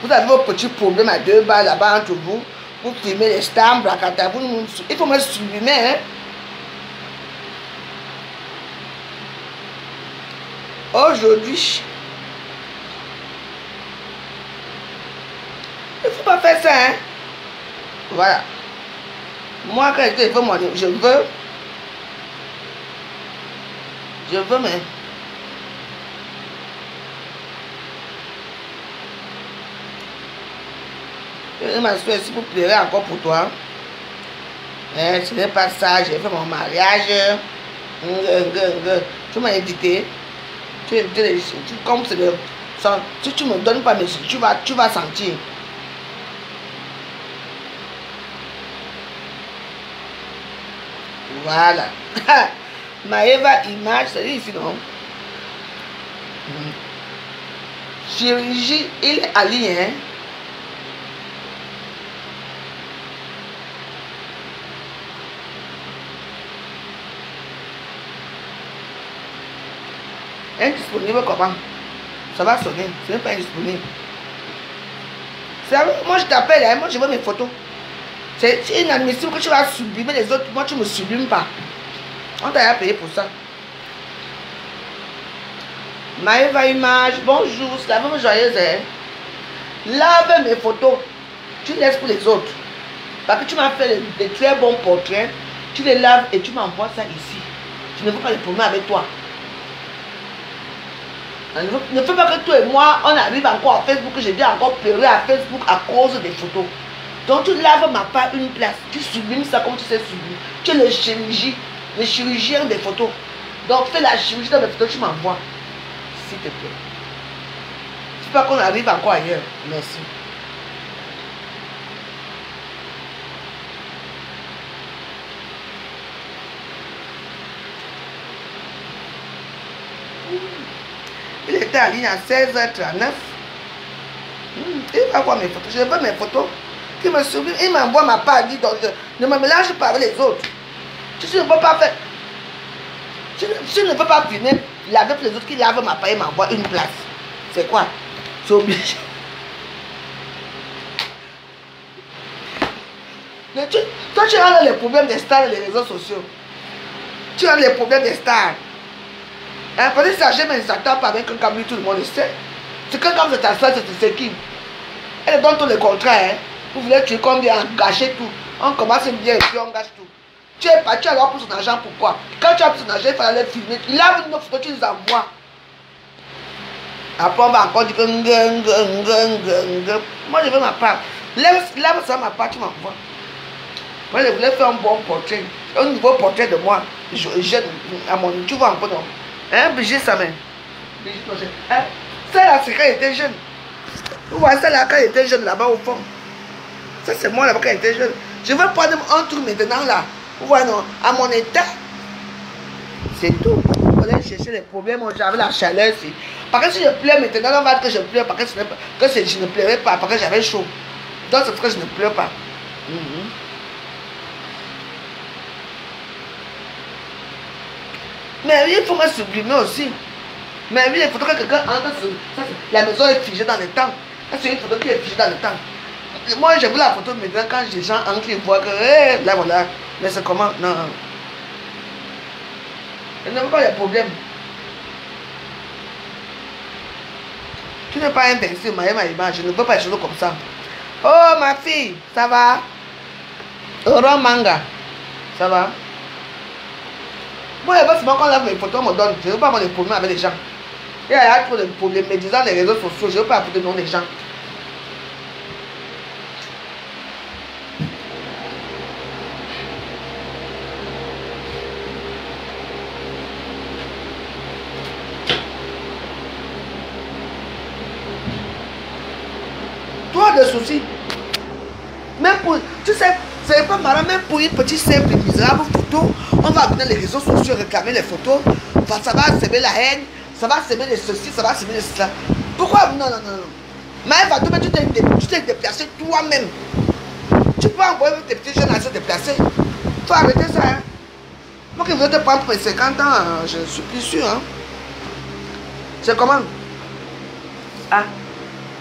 Vous avez vos petits problèmes à 2 balles là-bas entre vous. Vous filmez les stars, il faut me sublimer, hein? Aujourd'hui, il ne faut pas faire ça, hein? Voilà. Moi, quand je veux mon... Je veux, mais... Ma soeur, si vous plairez encore pour toi, hein, ce n'est pas ça, j'ai fait mon mariage. Tu m'as invité. Comme c'est le... Si tu ne me donnes pas mes... Tu vas sentir. Voilà. Maëva Image, c'est ici, non? Chirurgie, il est allié, hein? Indisponible comment? Ça va sonner, ce n'est pas indisponible. Moi je t'appelle, hein? Moi je veux mes photos. C'est inadmissible que tu vas sublimer les autres, moi tu ne me sublimes pas. On t'a payé pour ça. Maëva Image, bonjour, c'est la même joyeuse, hein? Lave mes photos, tu laisses pour les autres. Parce que tu m'as fait des très bons portraits, tu les laves et tu m'envoies ça ici. Je ne veux pas les promener avec toi. Ne fais pas que toi et moi, on arrive encore à Facebook, que j'ai bien encore pleuré à Facebook à cause des photos. Donc tu laves ma part une place, tu sublimes ça comme tu sais sublimer. Tu es le chirurgien des photos. Donc fais la chirurgie dans mes photos, tu m'envoies. S'il te plaît. C'est pas qu'on arrive encore ailleurs. Merci. Il était en ligne à 16h39. Il va voir mes photos. Je veux mes photos. Il me sublime. Il m'envoie ma part. Il dit donc, ne me mélange pas avec les autres. Tu ne peux pas faire. Tu ne peux pas filmer laver pour les autres qui lavent ma part et m'envoie une place. C'est quoi? C'est obligé. Mais toi, tu as les problèmes des stars et les réseaux sociaux. Tu as les problèmes des stars. Hein, parce que ça, je ne s'attend pas avec un câble, tout le monde le sait. C'est que comme c'est ta soeur, c'est qui? Elle donne tous les contrats. Hein. Vous voulez tuer combien, gâcher tout. On commence bien et puis on gâche tout. Tu es parti alors pour son argent, pourquoi? Quand tu as pris son argent, il fallait les filmer. Il a une photo, tu les envoies. Après, on va encore dire que... Moi, je veux ma part. Lève ça ma part, tu m'envoies. Moi, je voulais faire un bon portrait. Un nouveau portrait de moi. Je à mon... Tu vois encore, non? Hein, Brigitte, ça même. Hein? Celle-là, c'est quand il était jeune. Vous voyez celle-là, quand il était jeune, là-bas au fond. Ça, c'est moi, là-bas, quand il était jeune. Je veux prendre un truc maintenant, là. Vous voyez, non? À mon état. C'est tout. On allait chercher les problèmes. J'avais la chaleur ici. Parce que si je pleure maintenant, on va dire que je pleure. Parce que je ne pleurais pas. Parce que j'avais chaud. Donc, c'est parce que je ne pleure pas. Mais oui, il faut me sublimer aussi. Mais oui, il faudrait que quelqu'un entre sur... La maison est figée dans le temps. C'est une photo qui est figée dans le temps. Moi, j'ai vu la photo maintenant quand les gens entrent, ils voient que... là, voilà. Mais c'est comment? Non. Il n'y a pas de problème. Tu n'es pas intéressé, ma image. Je ne veux pas les choses comme ça. Oh, ma fille, ça va? Oran Manga, ça va? Moi, il veut seulement qu'on lave mes photos, on me donne. Je ne veux pas avoir des problèmes avec les gens. Il y a trop de problèmes. Mais disant les réseaux sociaux, je ne veux pas apporter le nom des gens. Toi, de soucis. Même pour, tu sais, c'est pas marrant, même pour une petite simple et misérable photo, on va venir les réseaux sociaux réclamer les photos, ça va semer la haine, ça va semer les ceci, ça va semer les cela. Pourquoi? Non, non, non, non. Mais Fatoumata, tu t'es déplacé toi-même. Tu peux envoyer tes petits jeunes à se déplacer. Il faut arrêter ça. Hein. Moi qui veux te prendre pour mes 50 ans, je suis plus sûr. Hein. C'est comment? Ah.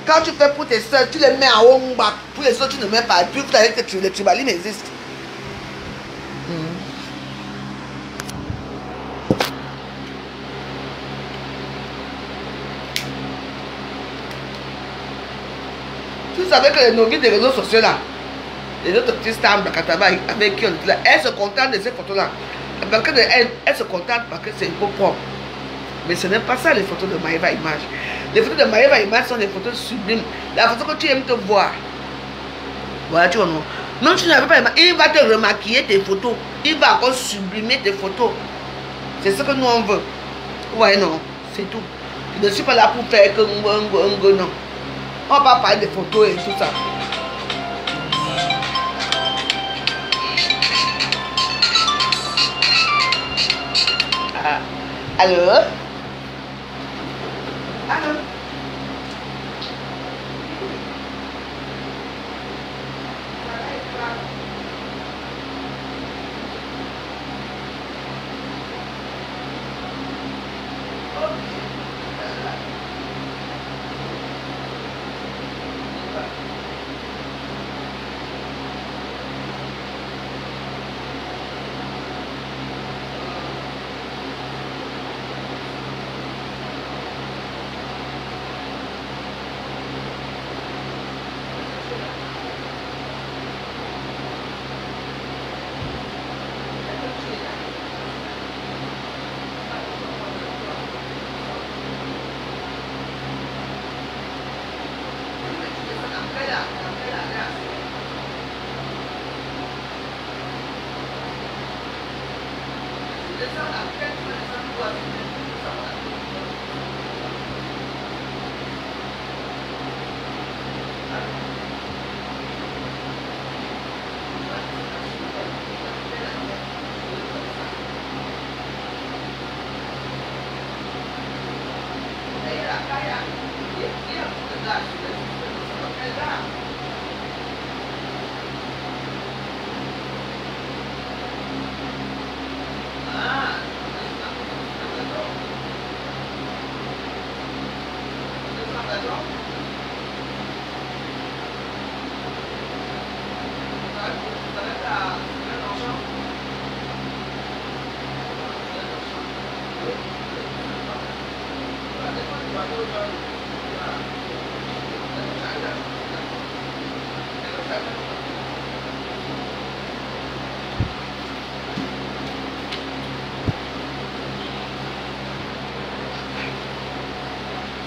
Quand tu fais pour tes soeurs, tu les mets en haut, bas. Pour les autres, tu ne mets pas. Et puis, vous savez que le tribalisme existe. Tu savais que les novices des réseaux sociaux là, les autres petits stars avec qui on est là, elles se contentent de ces photos là. Parce que elles se contentent parce que c'est un peu propre. Mais ce n'est pas ça les photos de Maeva Image. Les photos de Maeva Image sont des photos sublimes. La photo que tu aimes te voir. Voilà, tu vois, non. Non, tu n'avais pas. Il va te remaquiller tes photos. Il va encore sublimer tes photos. C'est ce que nous on veut. Ouais, non, c'est tout. Je ne suis pas là pour faire que non. On va pas parler des photos et tout ça. Ah. Allô? Allô?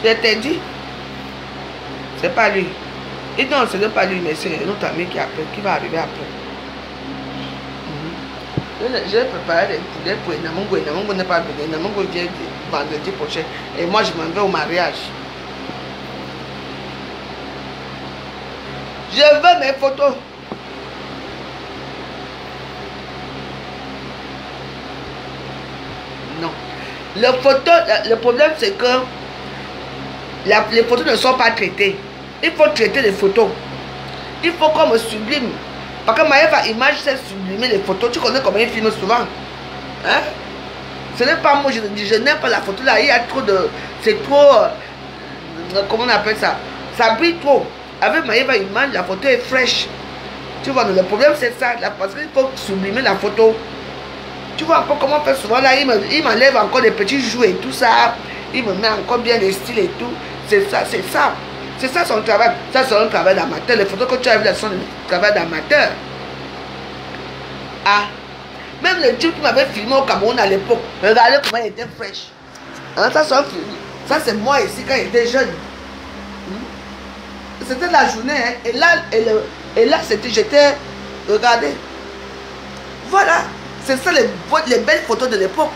Je t'ai dit, c'est pas lui. Et non, ce n'est pas lui, mais c'est un autre ami qui va arriver après. J'ai préparé des poulets pour Namongo. Namongo n'est pas venu. Namongo vient vendredi prochain. Et moi, je m'en vais au mariage. Je veux mes photos. Non. Le problème, c'est que les photos ne sont pas traitées. Il faut traiter les photos. Il faut qu'on me sublime. Parce que Maeva Image sait sublimer les photos. Tu connais comment il filme souvent. Hein? Ce n'est pas moi, je n'aime pas la photo là. Il y a trop de... C'est trop... comment on appelle ça? Ça brille trop. Avec Maeva Image, la photo est fraîche. Tu vois, le problème c'est ça. Parce qu'il faut sublimer la photo. Tu vois un peu comment on fait souvent là. Il m'enlève encore des petits jouets et tout ça. Il me met encore bien les styles et tout. C'est ça, c'est ça. C'est ça son travail. Ça c'est un travail d'amateur. Les photos que tu as vues sont un travail d'amateur. Ah. Même le type qui m'avait filmé au Cameroun à l'époque, regardez comment il était fraîche. Hein, ça c'est moi ici quand j'étais jeune. C'était la journée, hein. Et là j'étais, regardez. Voilà, c'est ça les belles photos de l'époque.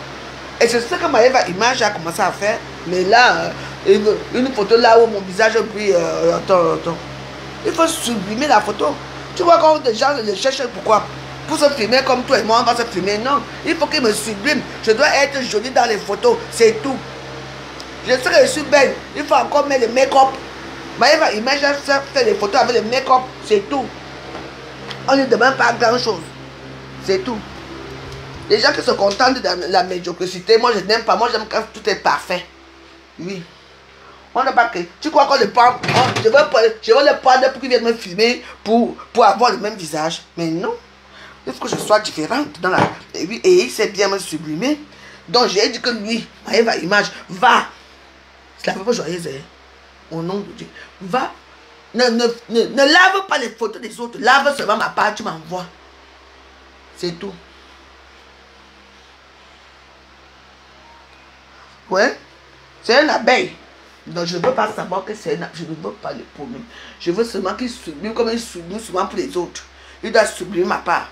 Et c'est ce que Maëva Image a commencé à faire. Mais là, une photo là où mon visage brille, attends. Il faut sublimer la photo. Tu vois quand des gens le cherchent, pourquoi? Pour se filmer comme toi et moi, on va se filmer. Non, il faut qu'il me sublime. Je dois être jolie dans les photos, c'est tout. Je sais que je suis belle. Il faut encore mettre le make-up. Maëva Image fait les photos avec le make-up, c'est tout. On ne demande pas grand-chose. C'est tout. Les gens qui se contentent de la médiocrité, moi je n'aime pas. Moi j'aime quand tout est parfait. Oui. On n'a pas que. Tu crois qu'on le prend? Je veux le prendre pour qu'il vienne me filmer pour avoir le même visage. Mais non. Il faut que je sois différente dans la. Et oui, et il sait bien me sublimer. Donc j'ai dit que lui, Maëva Image, va. C'est la fois joyeuse, hein. Au nom de Dieu. Va. Ne lave pas les photos des autres. Lave seulement ma part, tu m'envoies. C'est tout. Ouais. C'est une abeille. Donc je ne veux pas savoir que c'est une abeille. Je ne veux pas le problème. Je veux seulement qu'il sublime comme il sublime souvent pour les autres. Il doit sublimer ma part.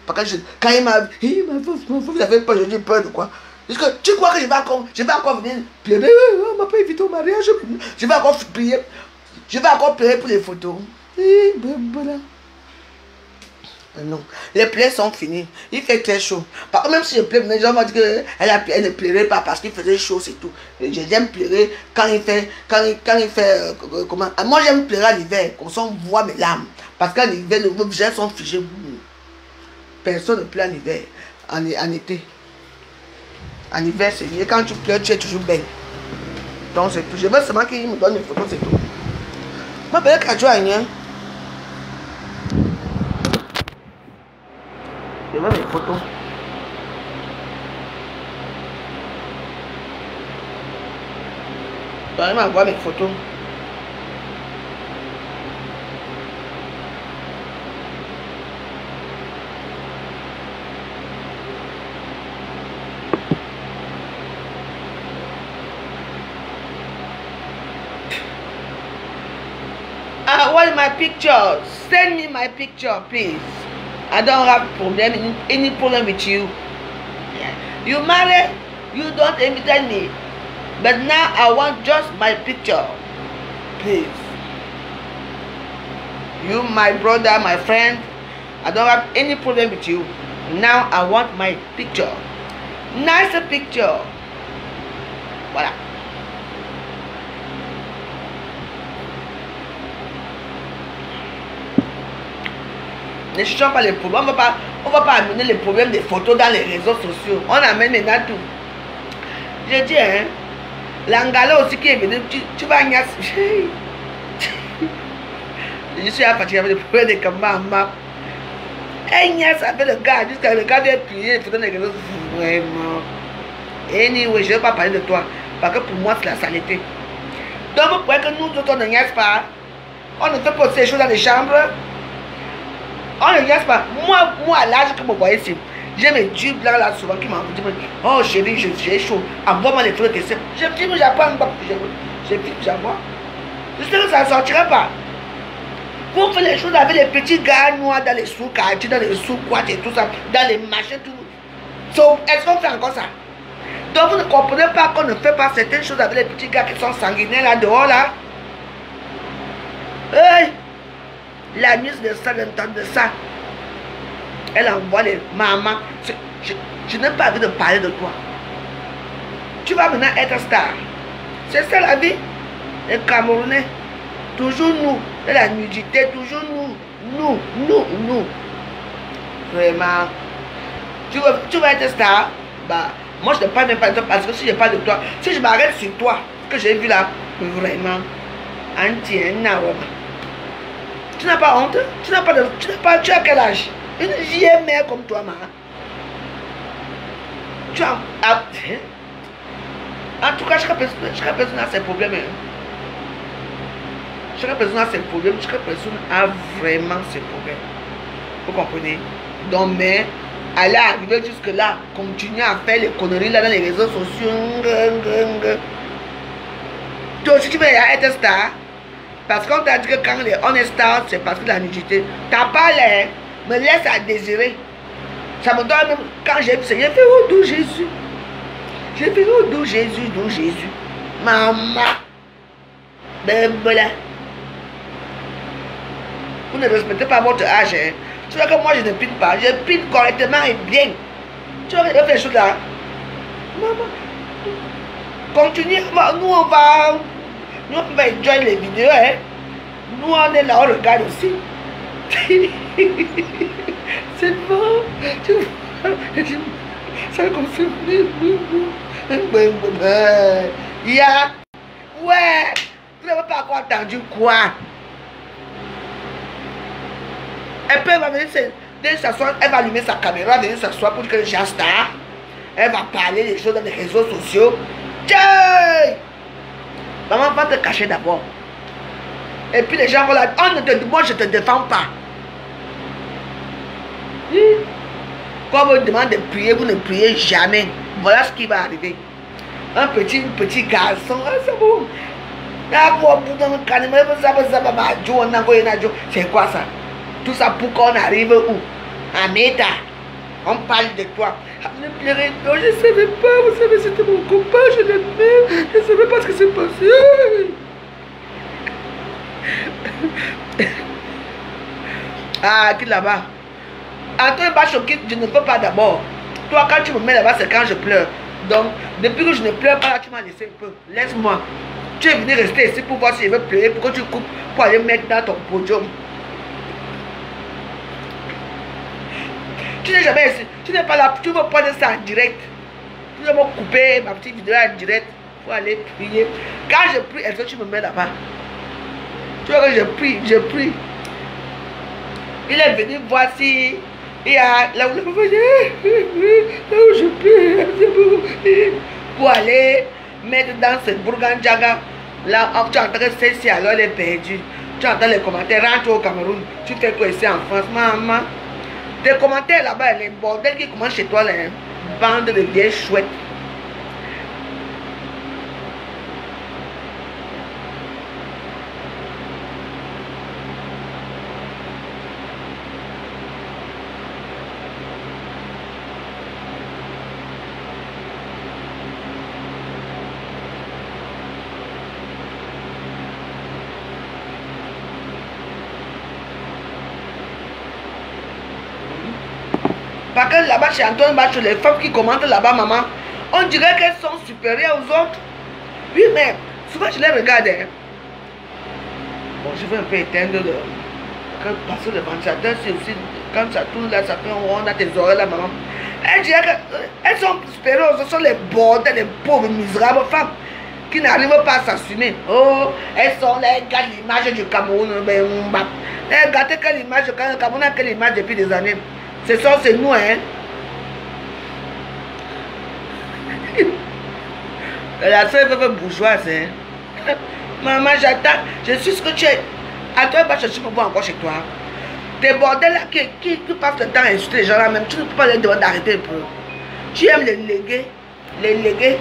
Parce que quand il m'a dit, vous avez peur, je dis peur de quoi? Parce que tu crois que je vais encore venir pleurer? On m'a pas invité au mariage. Je vais encore prier. Je vais encore pleurer pour les photos. Voilà. Non, les plaies sont finies. Il fait très chaud. Par contre, même si je pleure, les gens vont dire qu'elle ne pleurait pas parce qu'il faisait chaud, c'est tout. J'aime pleurer quand il fait, comment? Moi, j'aime pleurer à l'hiver, comme ça on voit mes larmes. Parce qu'en hiver, les objets sont figés. Personne ne pleure en hiver, en été. En hiver, c'est mieux. Quand tu pleures, tu es toujours belle. Donc, c'est tout. Je veux seulement qu'il me donne mes photos, c'est tout. Je m'appelle Kadjoagnen. Je veux mes photos. Donnez-moi à voir mes photos. I want my picture. Send me my picture, please. I don't have problem, any problem with you. Yeah. You marry, you don't invite me. But now I want just my picture. Please. You, my brother, my friend, I don't have any problem with you. Now I want my picture. Nice picture. Voilà. Ne cherchons pas les problèmes. On va pas amener les problèmes des photos dans les réseaux sociaux. On amène maintenant tout. Je dis, hein, l'Angala aussi qui est venu, tu vas gagner. Je suis fatigué avec les problèmes des caméras en map. Ignace avec le gars, jusqu'à le gars vient plier les photos dans les réseaux sociaux. Vraiment. Anyway, je ne vais pas parler de toi. Parce que pour moi, c'est la saleté. Donc, vous croyez que nous autres, on ne niaise pas. On ne fait pas ces choses dans les chambres. On ne regarde pas. Moi, à l'âge que vous voyez ici, j'ai mes tubes blancs là souvent qui m'ont dit, oh chérie, j'ai chaud. Envoie-moi les photos de tes seins. Je filme, j'apprends. Je filme, j'envoie. Je sais que ça ne sortira pas. Vous faites les choses avec les petits gars noirs dans les sous-quartiers, dans les sous-quates et tout ça, dans les marchés, tout. So, est-ce qu'on fait encore ça? Donc vous ne comprenez pas qu'on ne fait pas certaines choses avec les petits gars qui sont sanguinaires là dehors là? Hey! La mise de ça, l'entendre de ça. Elle envoie les mamans. Je n'ai pas envie de parler de toi. Tu vas maintenant être star. C'est ça la vie. Les Camerounais. Toujours nous. Et la nudité, toujours nous. Nous. Vraiment. Tu vas être star. Bah, moi je ne parle même pas de toi parce que si je parle de toi, si je m'arrête sur toi, que j'ai vu là, vraiment, tu n'as pas honte? Tu as quel âge? Une vieille mère comme toi, ma. Tu as. En tout cas, chaque personne a ses problèmes. Chaque personne a ses problèmes. Chaque personne a vraiment ses problèmes. Vous comprenez? Donc, mais aller arriver jusque là, continuer à faire les conneries là dans les réseaux sociaux. Toi aussi tu veux être star. Parce qu'on t'a dit que quand on est star, c'est parce que la nudité. T'as pas l'air, me laisse à désirer. Ça me donne même, quand j'ai vu ça, j'ai fait oh d'où Jésus. J'ai fait oh d'où Jésus, d'où Jésus. Maman. Ben voilà. Vous ne respectez pas votre âge. Hein. Tu vois que moi je ne pine pas. Je pine correctement et bien. Tu vois que je vais faire choses là. Maman. Continue. Nous on va enjoy les vidéos. Hein. Nous on est là, on regarde aussi. C'est bon. Ça comme ça. Ya. Ouais. Vous n'avez pas encore entendu quoi? Elle peut venir s'asseoir, elle va allumer sa caméra, venir s'asseoir pour dire que j'ai un star. Elle va parler des choses dans les réseaux sociaux. Tiens! Maman va te cacher d'abord. Et puis les gens vont là, moi je ne te défends pas. Quand on vous demande de prier, vous ne priez jamais. Voilà ce qui va arriver. Un petit garçon, c'est bon. C'est quoi ça? Tout ça pour qu'on arrive où? À Méta. On parle de toi. Ne pleurez pas, je ne savais pas. Vous savez, c'était mon copain, je l'aimais. Je ne savais pas ce qui s'est passé. Ah, qui là-bas? Antoine Bachoki, je ne peux pas d'abord. Toi, quand tu me mets là-bas, c'est quand je pleure. Donc, depuis que je ne pleure pas, là, tu m'as laissé un peu. Laisse-moi. Tu es venu rester ici pour voir si je veux pleurer, pour que tu coupes, pour aller mettre dans ton podium. Tu n'es jamais ici. Tu n'es pas là. Tu veux prendre ça en direct. Tu veux me couper ma petite vidéo en direct pour aller prier. Quand je prie, est-ce que tu me mets là-bas? Tu vois que je prie, je prie. Il est venu voir si il y a là où je prie pour aller mettre dans ce Bourgan-Djaga. Là, tu entends que celle-ci alors elle est perdue. Tu entends les commentaires, rentre au Cameroun. Tu fais quoi ici en France, maman? Tes commentaires là-bas, les bordels qui commencent chez toi, là, hein? Bande de vieilles chouettes. Parce que là-bas, chez Antoine Bachot, les femmes qui commentent là-bas, maman, on dirait qu'elles sont supérieures aux autres. Oui, mais souvent je les regarde. Hein. Bon, je vais un peu éteindre le... Parce que le ventilateur, c'est aussi... Quand ça tourne là, ça fait un rond dans tes oreilles là, maman. Elle dirait qu'elles sont supérieures aux autres. Ce sont les bordels, les pauvres, misérables femmes qui n'arrivent pas à s'assumer. Oh, elles sont là, elles gardent l'image du Cameroun. Elles gardent quelle image du Cameroun? Le Cameroun a quelle image depuis des années? C'est ça, c'est nous, hein. La seule veuve bourgeoise, hein. Maman, j'attends. Je suis ce que tu es. À toi, je suis pas encore chez toi. Tes bordels là qui passent le temps à insulter les gens là même, tu ne peux pas les demander d'arrêter un peu. Tu aimes les léguer. Les léguer.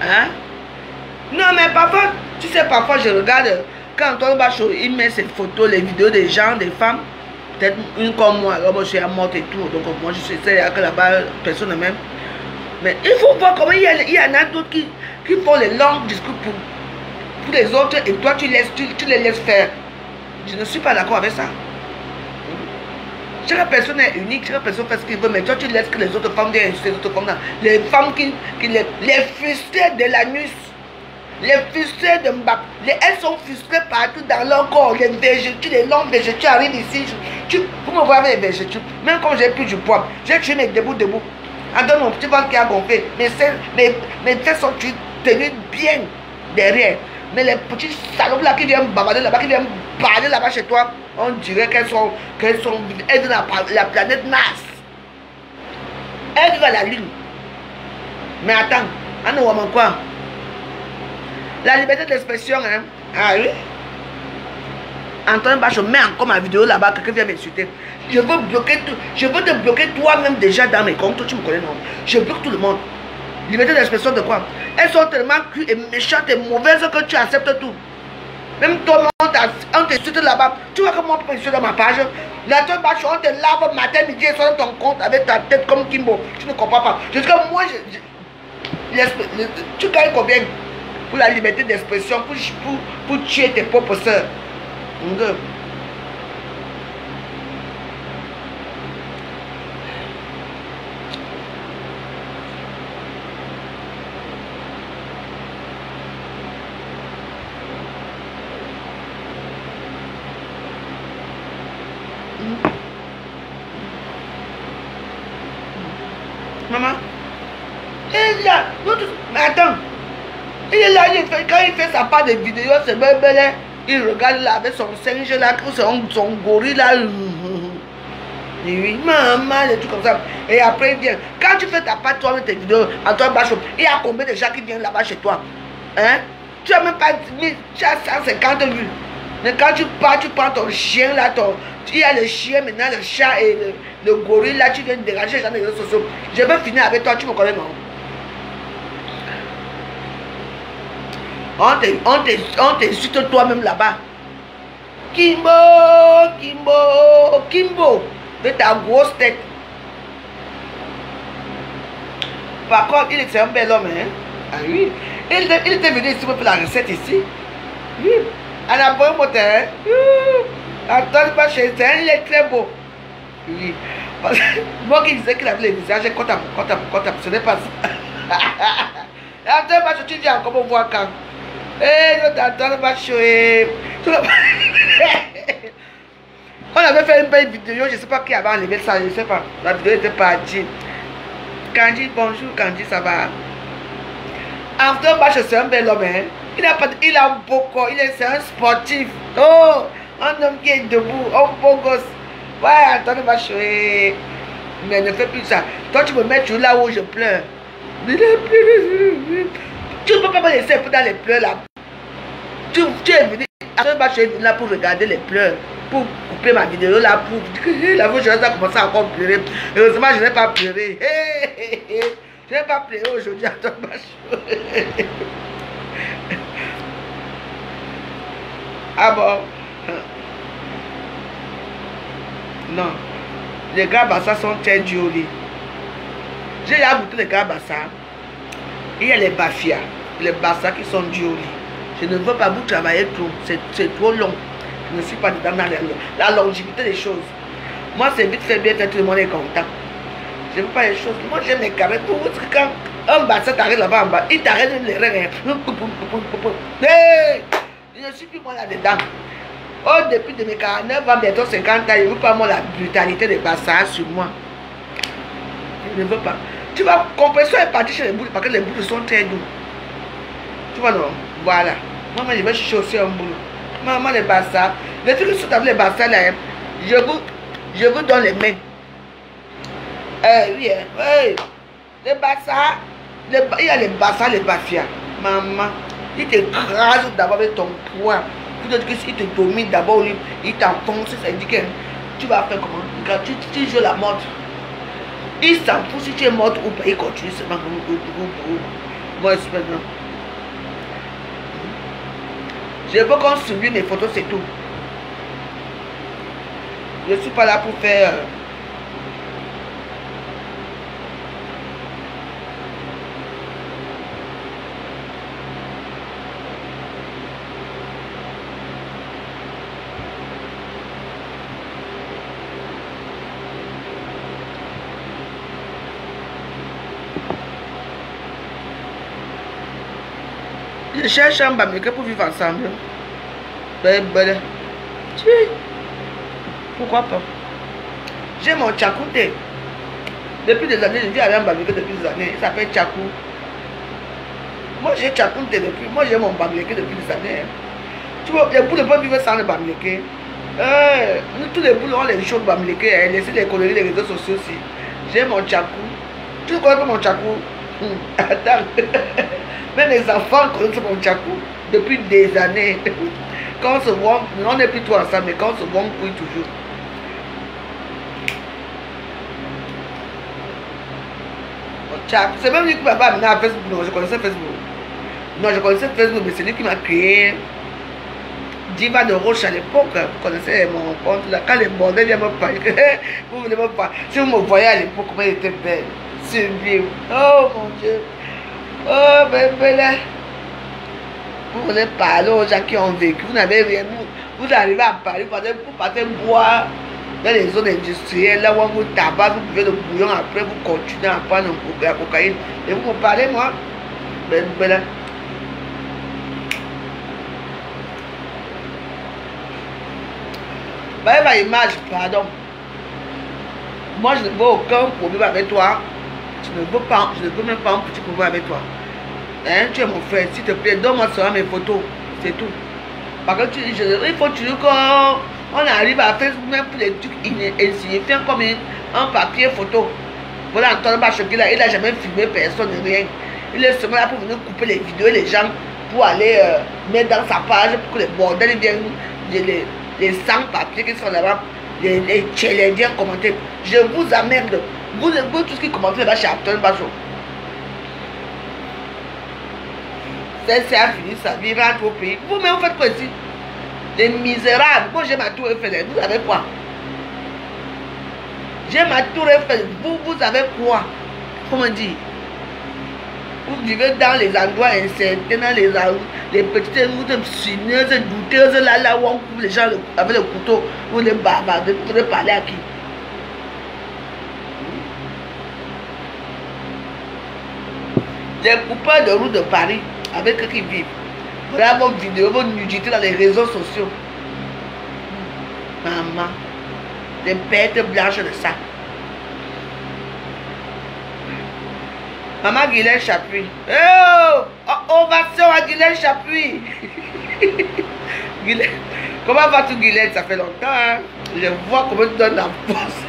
Hein? Non, mais parfois, tu sais, parfois je regarde quand Antoine Bachot, il met ses photos, les vidéos des gens, des femmes, peut-être une comme moi, alors moi je suis à morte et tout, donc moi je suis que là-bas, personne ne m'aime. Mais il faut voir comment il y en a d'autres qui font les longs discours pour les autres et toi tu les laisses faire. Je ne suis pas d'accord avec ça. Chaque personne est unique, chaque personne fait ce qu'il veut, mais toi tu laisses que les autres femmes viennent insulter les autres femmes là. Les femmes qui les frustrées de l'anus. Les frustrés de Mbappé, elles sont frustrées partout dans leur corps. Les végétaux, les longues végétaux arrivent ici. Vous me voyez avec les végétaux. Même quand j'ai plus du poids, j'ai tué mes debout. Attends, mon petit ventre qui a gonflé. Mes fesses sont tenues bien derrière. Mais les petits salopes là qui viennent bavarder là-bas, qui viennent parler là-bas chez toi, on dirait qu'elles sont elles vivent la planète Mars. Elles vivent à la Lune. Mais attends, on ne voit quoi? La liberté d'expression, hein? Ah oui? Antoine Bachot met encore ma vidéo là-bas, quelqu'un vient m'insulter. Je veux bloquer tout. Je veux te bloquer toi-même déjà dans mes comptes. Tu me connais, non? Je bloque tout le monde. Liberté d'expression de quoi? Elles sont tellement crues et méchantes et mauvaises que tu acceptes tout. Même toi, on t'insulte là-bas. Tu vois comment on peut insulter dans ma page? L'Antoine Bachot, on te lave matin, midi et soir dans ton compte avec ta tête comme Kimbo. Tu ne comprends pas. Je dis que moi, tu gagnes combien? Pour la liberté d'expression, pour tuer tes propres soeurs. Maman, il y a... Mais attends. Il est là, quand il fait sa part de vidéos, c'est bébé, il regarde là avec son singe là, son gorille là. Oui, maman, des trucs comme ça. Et après, il vient. Quand tu fais ta part, toi, avec tes vidéos, Antoine Bachot, il y a combien de gens qui viennent là-bas chez toi? Hein? Tu as même pas 1000, tu as 150 vues. Mais quand tu pars, tu prends ton chien là, il y a le chien maintenant, le chat et le gorille là, tu viens de déranger les gens des réseaux sociaux. Je veux finir avec toi, tu me connais, non? On t'insulte toi-même là-bas. Kimbo, de ta grosse tête. Par contre, il était un bel homme, hein? Ah oui. Il était venu ici pour faire la recette ici. Oui. On a beau moteur, hein? Attends, c'est un lait très beau. Oui. Moi qui disais qu'il avait les visages, ce n'est pas ça. Attends, tu dis encore pour voir quand. On avait fait une belle vidéo, je ne sais pas qui avait enlevé ça, je ne sais pas. La vidéo était partie. Kandi, bonjour, Kandi, ça va? Antoine Bachot, c'est un bel homme, hein? Il a beaucoup, c'est un sportif. Oh, un homme qui est debout, un beau gosse. Ouais, Antoine Bachot, mais ne fais plus ça. Toi, tu me mets toujours là où je pleure. Tu ne peux pas me laisser dans les pleurs là. Tu es venu, Antoine Bachot est venu là pour regarder les pleurs, pour couper ma vidéo là, pour la fois je vais commencer à encore pleurer. Heureusement, je n'ai pas pleuré. Je n'ai pas pleuré aujourd'hui, Antoine Bachot. Ah bon? Non. Les gars Bassa sont très jolis. J'ai déjà goûté les gars Bassa. Il y a les Bafia, les Bassa qui sont jolis. Je ne veux pas vous travailler trop, c'est trop long. Je ne suis pas dedans dans la longévité des choses. Moi, c'est vite fait bien que tout le monde est content. Je ne veux pas les choses. Moi, j'aime les carrés. Quand un Bassa t'arrête là-bas en bas, il t'arrête les reins. Hey! Je ne suis plus moi là-dedans. Oh, depuis de mes 49 ans, bientôt 50 ans, je ne veux pas moi la brutalité des Bassa sur moi. Je ne veux pas. Tu vas compression est partie chez les boules parce que les boules sont très doux. Tu vois non? Voilà. Moi, je vais chercher aussi un boulot. Maman, les Bassa. Les trucs qui sont avec les Bassa là, hein, je vous donne les mains. Oui, oui. Les Bassa, il y a les Bassa, les Bafia. Maman, il t'écrase d'abord avec ton poids. Il te domine d'abord, il t'enfonce, ça dit que tu vas faire comment? Quand tu joues la mode. Il s'en fout si tu es mort ou pas, il continue seulement. Moi, je suis maintenant. Je veux qu'on souligne mes photos, c'est tout. Je ne suis pas là pour faire... Je cherche un bamileke pour vivre ensemble. Pourquoi pas? J'ai mon Tchakoute. Depuis des années, je vis avec un bamileke depuis des années. Il s'appelle Tchakou. Moi j'ai Tchakoute depuis. Moi j'ai mon bamileke depuis des années. Tu vois, les boules ne peuvent vivre sans le bamileke. Nous tous les boules ont les choses bamileke. Laissez les colorer les réseaux sociaux aussi. J'ai mon Tchakou. Tu ne connais pas mon Tchakou? Attends. Même les enfants connaissent mon Tchakou depuis des années. Quand on se voit, on n'est plus tout ensemble, mais quand on se voit, on couille toujours. C'est même lui qui m'a pas amené à Facebook. Non, je connaissais Facebook. Non, je connaissais Facebook, mais c'est lui qui m'a créé Diva de Roche à l'époque. Vous connaissez mon compte là. Quand les bordels viennent me parler, vous venez me parler. Si vous me voyez à l'époque, comment elle était belle. Sublime. Oh mon Dieu. Oh bébé là. Vous venez parler aux gens qui ont vécu. Vous n'avez rien. Vous arrivez à Paris, vous partez boire dans les zones industrielles, là où on vous tabac, vous buvez le bouillon, après vous continuez à prendre la cocaïne. Et vous me parlez, moi. Bébé là. Voyez ma image, pardon. Moi, je ne veux aucun problème avec toi. Je ne veux même pas un petit problème avec toi. Hein, tu es mon frère, s'il te plaît, donne-moi seulement mes photos. C'est tout. Par contre, il faut toujours qu'on arrive à faire même pour les trucs insignifiants comme un papier photo. Voilà, Antoine Bachaki là, il n'a jamais filmé personne, rien. Il est seulement là pour venir couper les vidéos et les gens pour aller mettre dans sa page pour que les bordels viennent, les sans-papiers qui sont là-bas, les challenges commenter. Je vous emmerde. Vous tout ce qui commente là-bas chez Antoine Bachaki. C'est fini sa vie, rentre au pays. Vous-même, vous faites quoi ici? Les misérables. Moi, j'ai ma tour Eiffel. Vous avez quoi? J'ai ma tour Eiffel. Vous avez quoi? Comment dire? Vous vivez dans les endroits incertains, dans les petites routes sinueuses, douteuses, là où on coupe les gens avec le couteau. Vous les bavardez. Vous voulez parler à qui? Les coupeurs de route de Paris, avec eux qui vivent. Voilà vos vidéos, vos nudités dans les réseaux sociaux. Maman, des bêtes blanches de ça. Maman Guylaine Chapuis. Oh, ovation à Guylaine Chapuis. Guylaine. Comment vas-tu Guylaine? Ça fait longtemps. Hein? Je vois comment tu donnes la force.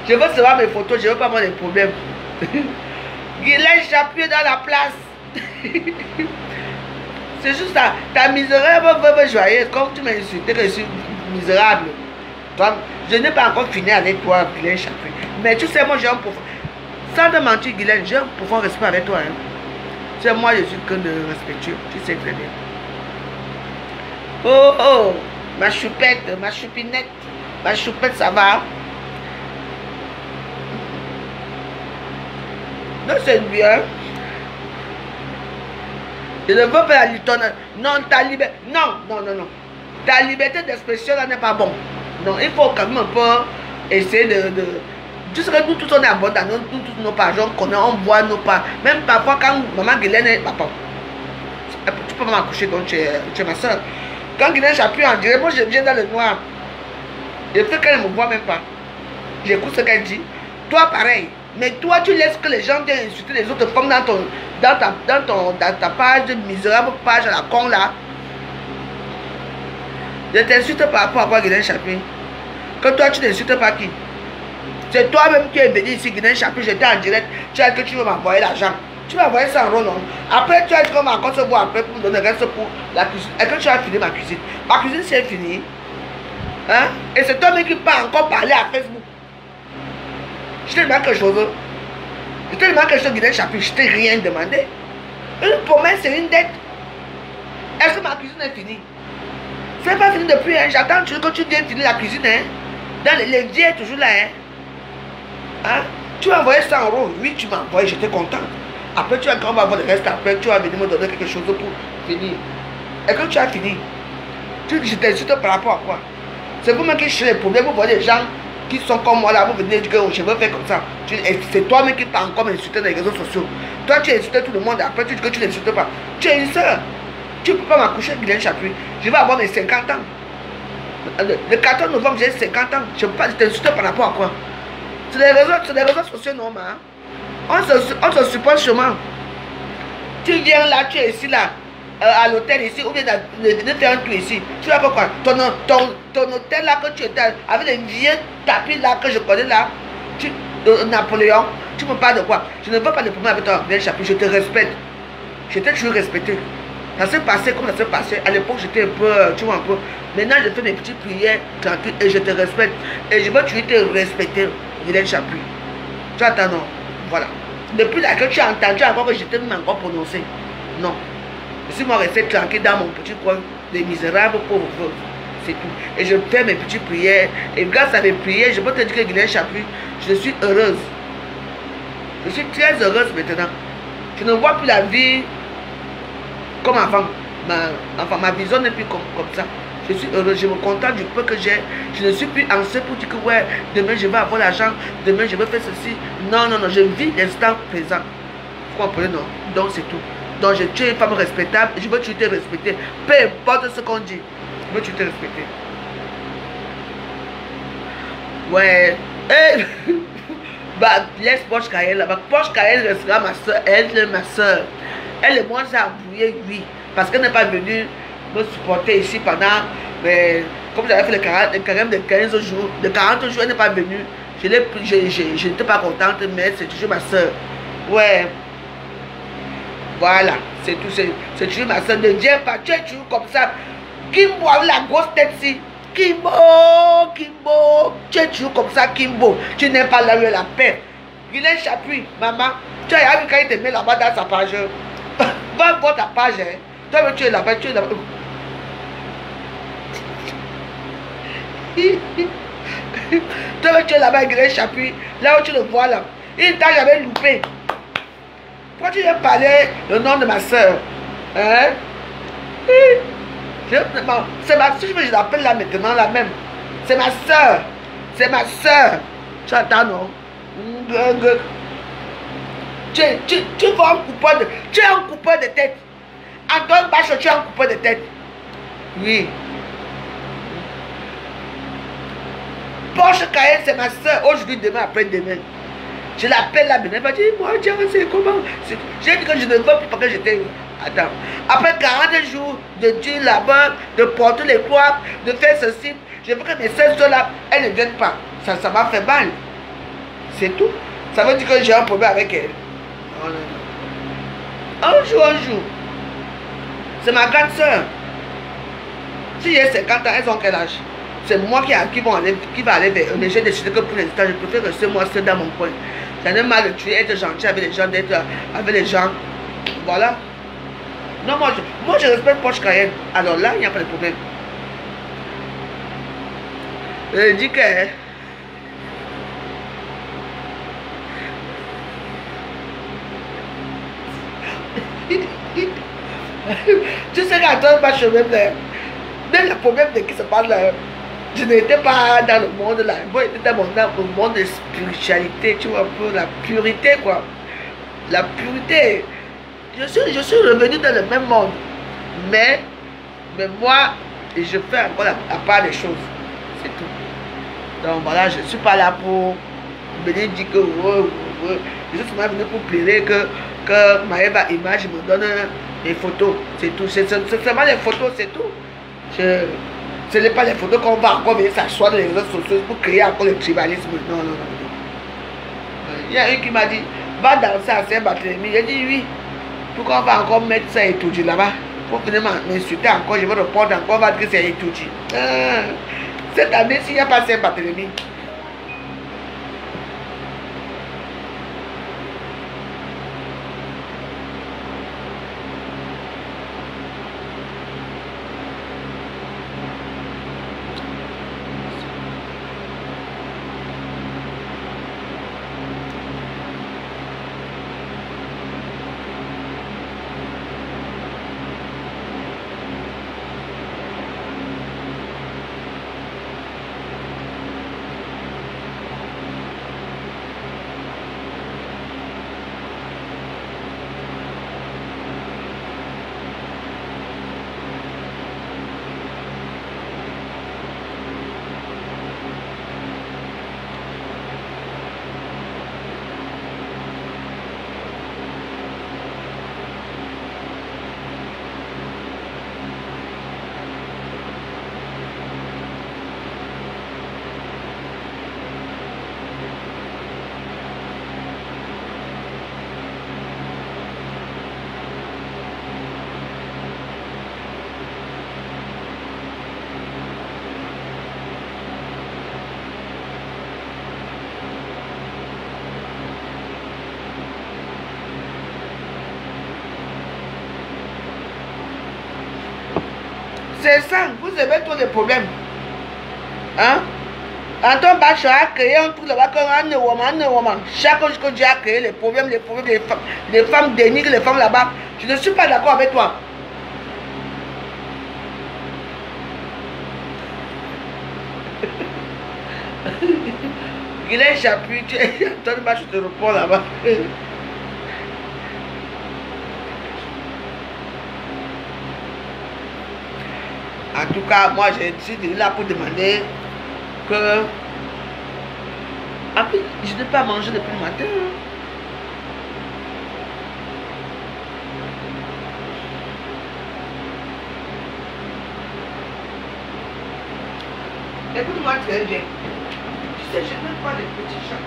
Je veux savoir mes photos, je veux pas avoir des problèmes. Guylaine Chapuis dans la place. C'est juste ça. Ta misérable veuve joyeuse, comme tu m'as insulté que je suis misérable. Donc, je n'ai pas encore fini avec toi, Guylaine Chapuis. Mais tu sais, moi j'ai un profond. Sans te mentir, Guylaine, j'ai un profond respect avec toi. Hein. Tu sais, moi je suis que de respectueux. Tu sais très bien. Oh, oh, ma choupette, ma choupinette, ma choupette, ça va. Non, c'est bien. Je ne veux pas la litonne. Non, ta liberté. Non, non, non, non. Ta liberté d'expression là n'est pas bon. Non, il faut quand même un peu essayer de... Tu sais que nous tous on est abondants, nous tous nos pages, on voit nos pages. Même parfois quand maman Guylaine est... Papa, tu peux m'accoucher donc tu es ma soeur. Quand Guylaine Chapuis en dirait, moi je viens dans le noir. Je fais qu'elle ne me voit même pas. J'écoute ce qu'elle dit. Toi pareil. Mais toi, tu laisses que les gens viennent insulter les autres femmes dans ta page misérable, page à la con là. Je t'insulte par rapport à quoi, Guylaine Chapuis? Que toi, tu n'insultes pas qui? C'est toi-même qui es venu ici, Guylaine Chapuis, j'étais en direct. Tu as dit que tu veux m'envoyer l'argent. Tu m'as envoyé ça en rond, non? Après, tu as dit qu'on va encore se voir après pour me donner le reste pour la cuisine. Est-ce que tu as fini ma cuisine? Ma cuisine, c'est fini. Hein? Et c'est toi-même qui pas encore parler à Facebook. Je t'ai demandé quelque chose. Je t'ai demandé quelque chose, Guylaine Chapuis. Je t'ai rien demandé. Une promesse, c'est une dette. Est-ce que ma cuisine est finie? C'est pas fini depuis, hein. J'attends que tu viennes finir la cuisine, hein. Dans les vies est toujours là, hein. Hein? Tu as envoyé 100 €. Oui, tu m'as envoyé, j'étais content. Après, tu as quand on va avoir le reste, après, tu vas venir me donner quelque chose pour finir. Est-ce que tu as fini? Je t'insulte par rapport à quoi? C'est vous-même qui cherchez les problèmes, vous voyez les gens qui sont comme moi là, vous venez dire que je veux faire comme ça. C'est toi-même qui t'as encore insulté dans les réseaux sociaux. Toi, tu insultes tout le monde, après tu dis que tu n'insultes pas. Tu es une soeur. Tu ne peux pas m'accoucher avec Guylaine Chapuis. Je vais avoir mes 50 ans. Le 14 novembre, j'ai 50 ans. Je ne peux pas t'insulter par rapport à quoi. C'est les réseaux sociaux normaux. Hein? On se supporte sûrement. Tu viens là, tu es ici là. À l'hôtel ici, ou bien de faire un tour ici. Tu vois pourquoi ton hôtel là que tu étais avec les vieux tapis là que je connais là, Napoléon, tu me parles de quoi? Je ne veux pas de problème avec toi, Guylaine Chapuis, je te respecte. Je t'ai toujours respecté. Ça s'est passé comme ça s'est passé. À l'époque, j'étais un peu, tu vois un peu. Maintenant, je fais mes petites prières tranquilles et je te respecte. Et je veux toujours te respecter, Guylaine Chapuis. Tu attends, non? Voilà. Depuis là que tu as entendu encore que je t'ai même encore prononcé. Non. Je suis moi resté tranquille dans mon petit coin des misérables pauvres. C'est tout. Et je fais mes petites prières. Et grâce à mes prières, je peux te dire que Guylaine Chapuis, je suis heureuse. Je suis très heureuse maintenant. Je ne vois plus la vie comme avant. Ma vision n'est plus comme ça. Je suis heureuse, je me contente du peu que j'ai. Je ne suis plus anxieux pour dire que ouais, demain je vais avoir l'argent, demain je vais faire ceci. Non, non, non, je vis l'instant présent. Vous comprenez, non? Donc c'est tout. Donc tu es une femme respectable, je veux que tu te respecter. Peu importe ce qu'on dit, je veux que tu te respecter. Ouais. Et bah, laisse Porsche Cayenne là-bas. Porsche Cayenne restera ma soeur, elle est ma soeur. Elle et moi, j'ai embrouillé, oui. Parce qu'elle n'est pas venue me supporter ici pendant. Mais comme j'avais fait le carême de 15 jours, de 40 jours, elle n'est pas venue. Je n'étais pas contente, mais c'est toujours ma soeur. Ouais. Voilà, c'est tout. C'est toujours ma soeur. Ne viens pas, tu es toujours comme ça. Kimbo avec la grosse tête-ci. Kimbo, Kimbo. Tu es toujours comme ça, Kimbo. Tu n'aimes pas la rue la paix. Guylaine Chapuis, maman. Tu as vu quand il te met là-bas dans sa page. Va voir ta page. Hein. Toi, tu es là-bas, tu es là-bas. Toi, tu es là-bas, Guylaine Chapuis. Là où tu le vois là. Il t'a jamais loupé. Pourquoi tu viens parler le nom de ma soeur? Hein? C'est ma soeur, je l'appelle là maintenant, la même. C'est ma soeur. C'est ma soeur. Tu attends, non? Tu vas un coupeur de... Tu es un coupeur de tête. Antoine Bachot, tu es un coupeur de tête. Oui. Porsche Cayenne, c'est ma soeur. Aujourd'hui, demain, après-demain. Je l'appelle là, elle m'a dit, moi, tiens, c'est comment? J'ai dit que je ne veux plus parce que j'étais... Attends. Après 40 jours de dire là-bas, de porter les croix, de faire ceci, je veux que mes sœurs là, elles ne viennent pas. Ça m'a fait mal. C'est tout. Ça veut dire que j'ai un problème avec elle. Un jour. C'est ma grande soeur. Si j'ai 50 ans, elles ont quel âge? C'est moi qui va aller vers eux. Mais j'ai décidé que pour l'instant, je préfère rester moi seul dans mon coin. J'en ai marre de tuer, être gentil avec les gens, d'être avec les gens. Voilà. Non, moi je respecte Porsche Cayenne. Alors là, il n'y a pas de problème. Je dis que... Tu sais qu'à toi, pas chemin, mais le problème de qui se parle là, je n'étais pas dans le monde là, moi j'étais dans le monde de spiritualité, tu vois, un peu la purité quoi. La pureté. Je suis revenu dans le même monde. Mais moi, je fais encore la part des choses. C'est tout. Donc voilà, je ne suis pas là pour venir dire que je suis seulement venu pour plaider que Maëva Image me donne des photos. C'est tout. C'est seulement les photos, c'est tout. Ce n'est pas les photos qu'on va encore venir s'asseoir dans les réseaux sociaux pour créer encore le tribalisme. Non. Il y a un qui m'a dit, va danser à Saint-Barthélemy. J'ai dit oui. Pourquoi on va encore mettre ça et tout là-bas? Pour venir m'insulter encore, je vais répondre encore, on va dire que c'est Etouji. Cette année, s'il n'y a pas Saint-Barthélemy. C'est ça, vous avez tous les problèmes. Hein? Antoine Bachar a créé un truc là-bas comme chaque chose que Dieu a créé, les problèmes les femmes dénigrent les femmes là-bas. Je ne suis pas d'accord avec toi. Il est chapuis, Antoine Bachar, je te réponds là-bas. En tout cas, moi, je suis là pour demander que... Après, je n'ai pas mangé depuis le matin. Écoute-moi très bien. Tu sais, je n'aime pas les petits chats.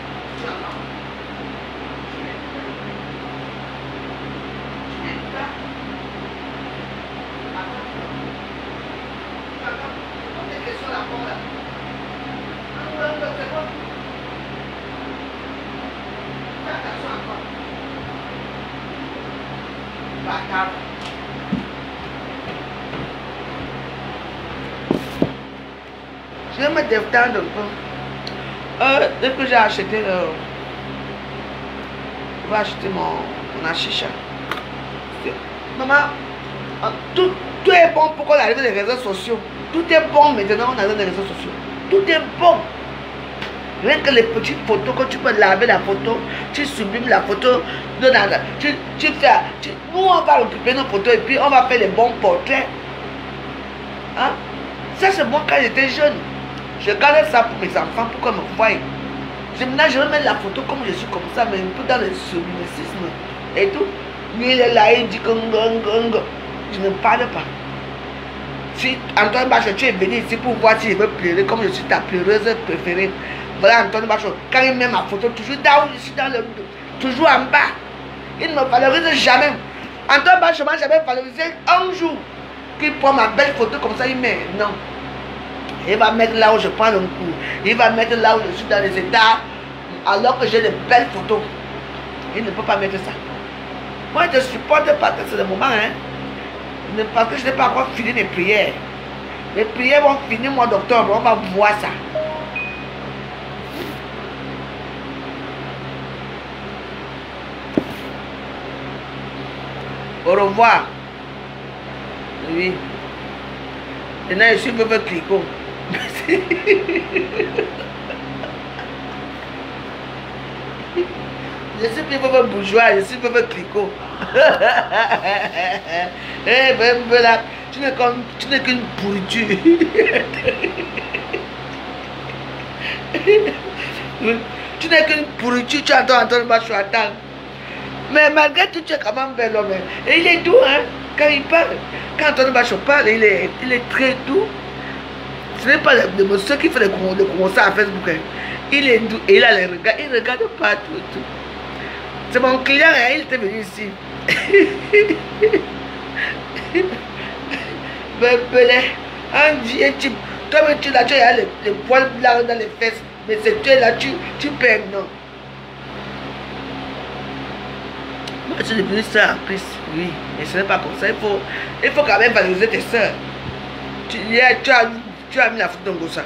Je vais me détendre un peu. Dès que j'ai acheté je vais acheter mon achicha. Maman, tout est bon pour qu'on arrive dans les réseaux sociaux. Tout est bon maintenant, on arrive dans les réseaux sociaux. Tout est bon. Rien que les petites photos, quand tu peux laver la photo, tu sublimes la photo, nous on va occuper nos photos et puis on va faire les bons portraits. Hein? Ça c'est moi quand j'étais jeune. Je gardais ça pour mes enfants, pour qu'on me voie. Maintenant je vais mettre la photo comme je suis comme ça, mais un peu dans le sublimisme et tout. Lui il est là, il dit que je ne parle pas. Si Antoine Bachar, tu es venu ici pour voir si je veux pleurer comme je suis ta pleureuse préférée. Voilà Antoine Bachar, quand il met ma photo, toujours là où je suis dans le... toujours en bas. Il ne me valorise jamais. Antoine Bachar m'a jamais valorisé un jour. Qu'il prend ma belle photo comme ça, il met. Non. Il va mettre là où je prends le coup. Il va mettre là où je suis dans les états. Alors que j'ai de belles photos. Il ne peut pas mettre ça. Moi je ne supporte pas que c'est le moment. Hein. Parce que je n'ai pas encore fini mes prières. Les prières vont finir au mois d'octobre. On va voir ça. Au revoir. Oui. Maintenant, je suis veuve Clicquot. Je suis plus veuve bourgeois, je suis veuve Clicquot. Eh ben, là, tu n'es qu'une pourriture. Tu n'es qu'une pourriture, tu entends Antoine Bachar. Mais malgré tout, tu es quand même bel homme. Et il est doux, hein, quand il parle. Quand Antoine Bachar parle, il est très doux. Ce n'est pas le monsieur qui fait des commentaires à Facebook. Hein. Il est doux et il a les regards. Il regarde partout. Tout. C'est mon client, hein, il était venu ici. Bébé, un vieux type. Toi, tu là, tu as les poils blancs dans les fesses. Mais c'est tu es là, tu perds, non. Moi, je suis devenu soeur en Christ, oui. Mais ce n'est pas comme ça. Il faut quand même valoriser tes soeurs. Tu as mis la photo comme ça.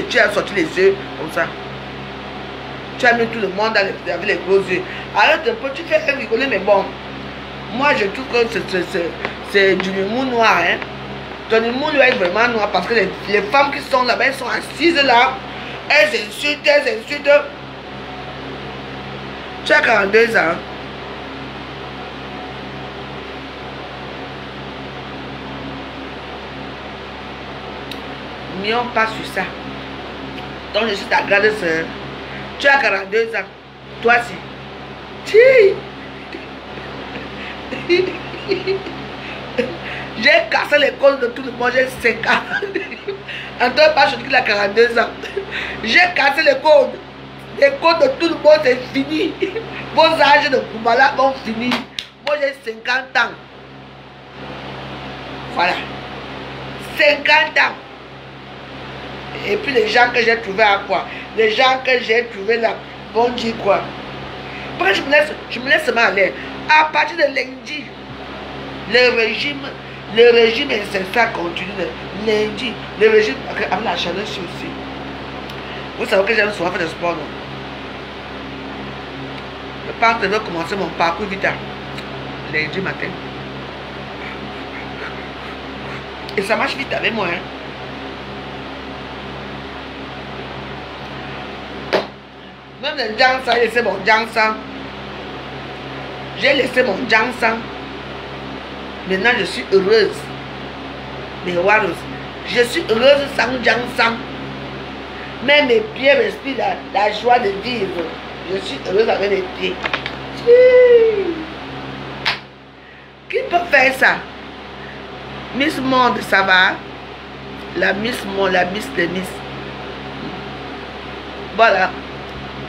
Tu as sorti les yeux comme ça. Tu as mis tout le monde avec les gros yeux. Arrête un peu, tu fais rigoler, mais bon. Moi, je trouve que c'est du humour noir. Hein. Ton humour doit être vraiment noir parce que les femmes qui sont là-bas, elles sont assises là. Elles insultent. Tu as 42 ans. On passe sur ça. Donc je suis ta grande soeur. Tu as 42 ans. Toi aussi. J'ai cassé les côtes de tout le monde. J'ai 50 ans. Antoine Bachar qui a 42 ans. J'ai cassé les côtes. Les côtes de tout le monde, c'est fini. Vos âges de Koumala vont finir. Moi j'ai 50 ans. Voilà. 50 ans. Et puis les gens que j'ai trouvés à quoi? Les gens que j'ai trouvés là vont dire quoi? Parce que je me laisse seulement aller. À partir de lundi, le régime Le régime incessant continue lundi. Le régime avec la chaleur aussi. Vous savez que j'aime souvent faire du sport, non? Je pense que je vais commencer mon parcours vite lundi matin. Et ça marche vite avec moi. Hein. Même le Jansan, j'ai laissé mon Jansan. J'ai laissé mon Jansan. Maintenant, je suis heureuse. Mais Waros, je suis heureuse sans Jansan. Mais mes pieds respirent la joie de vivre. Je suis heureuse avec mes pieds. Qui peut faire ça? Miss Monde, ça va? La Miss Monde, la Miss de Miss. Voilà.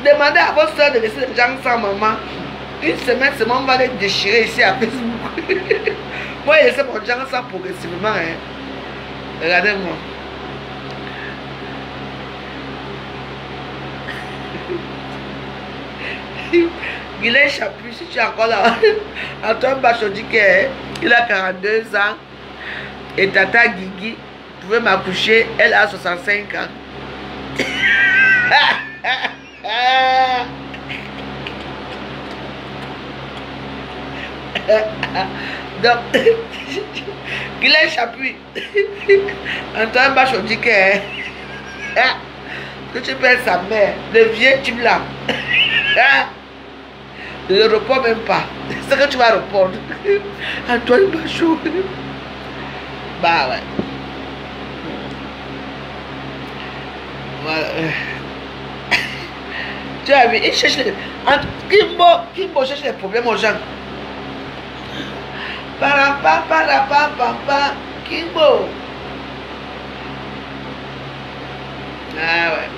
Demandez à votre soeur de laisser les gens sans maman. Une semaine seulement, on va les déchirer ici à Facebook. Moi, j'ai laissé mon gens sans progressivement. Hein. Regardez-moi. Guylaine Chapuis, si tu es encore là, Antoine Bachodi, il a 42 ans, et Tata Guigui, vous pouvez m'accoucher, elle a 65 ans. Donc, Guylaine Chapuis, Antoine Bachodi, que tu perds sa mère, le vieux type là. Ne le reporte même pas. C'est ce que tu vas reporter. Antoine Bachot. Bah ouais. Voilà. Tu as vu, il cherche les... Kimbo cherche les problèmes aux gens. Parapapa, Kimbo. Ah ouais.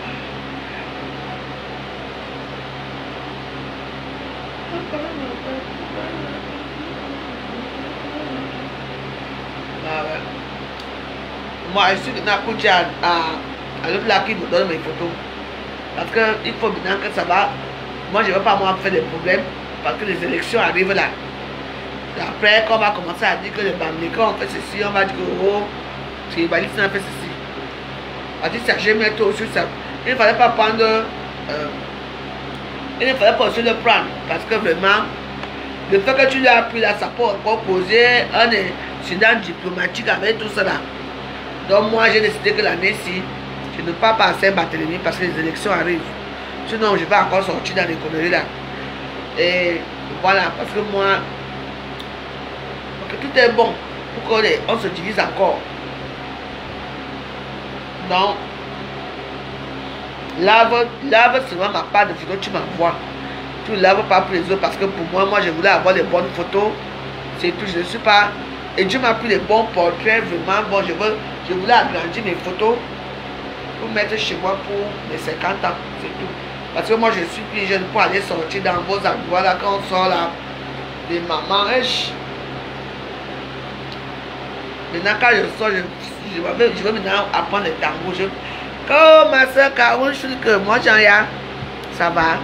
Ah ouais. Moi, je suis maintenant couché à l'autre là qui me donne mes photos. Parce qu'il faut maintenant que ça va. Moi, je ne veux pas moi faire des problèmes. Parce que les élections arrivent là. Après, quand on va commencer à dire que les Bamilekans ont fait ceci, on va dire que oh, c'est les balistes qui ont fait ceci. On va dire ça, j'ai mis tout sur ça. Il ne fallait pas prendre. Il ne fallait pas aussi le prendre. Parce que vraiment, le fait que tu lui as pris là, ça peut encore poser un incident diplomatique avec tout cela. Donc moi, j'ai décidé que l'année-ci, je ne pars pas à Saint-Barthélemy parce que les élections arrivent. Sinon, je vais encore sortir dans les conneries là. Et voilà, parce que moi, tout est bon pour qu'on se divise encore. Donc, lave seulement ma part de photos, tu m'envoies. Tu ne laves pas pour les autres parce que pour moi, je voulais avoir les bonnes photos. C'est tout, je ne suis pas. Et Dieu m'a pris les bons portraits, vraiment. Bon, je voulais agrandir mes photos pour mettre chez moi pour mes 50 ans. C'est tout. Parce que moi, je suis plus jeune pour aller sortir dans vos endroits là, quand on sort là, les mamans riches. Maintenant, quand je sors, je vais maintenant apprendre les tangos. Comme ma soeur Caroline, je suis que moi, Jean-Ya, ça va.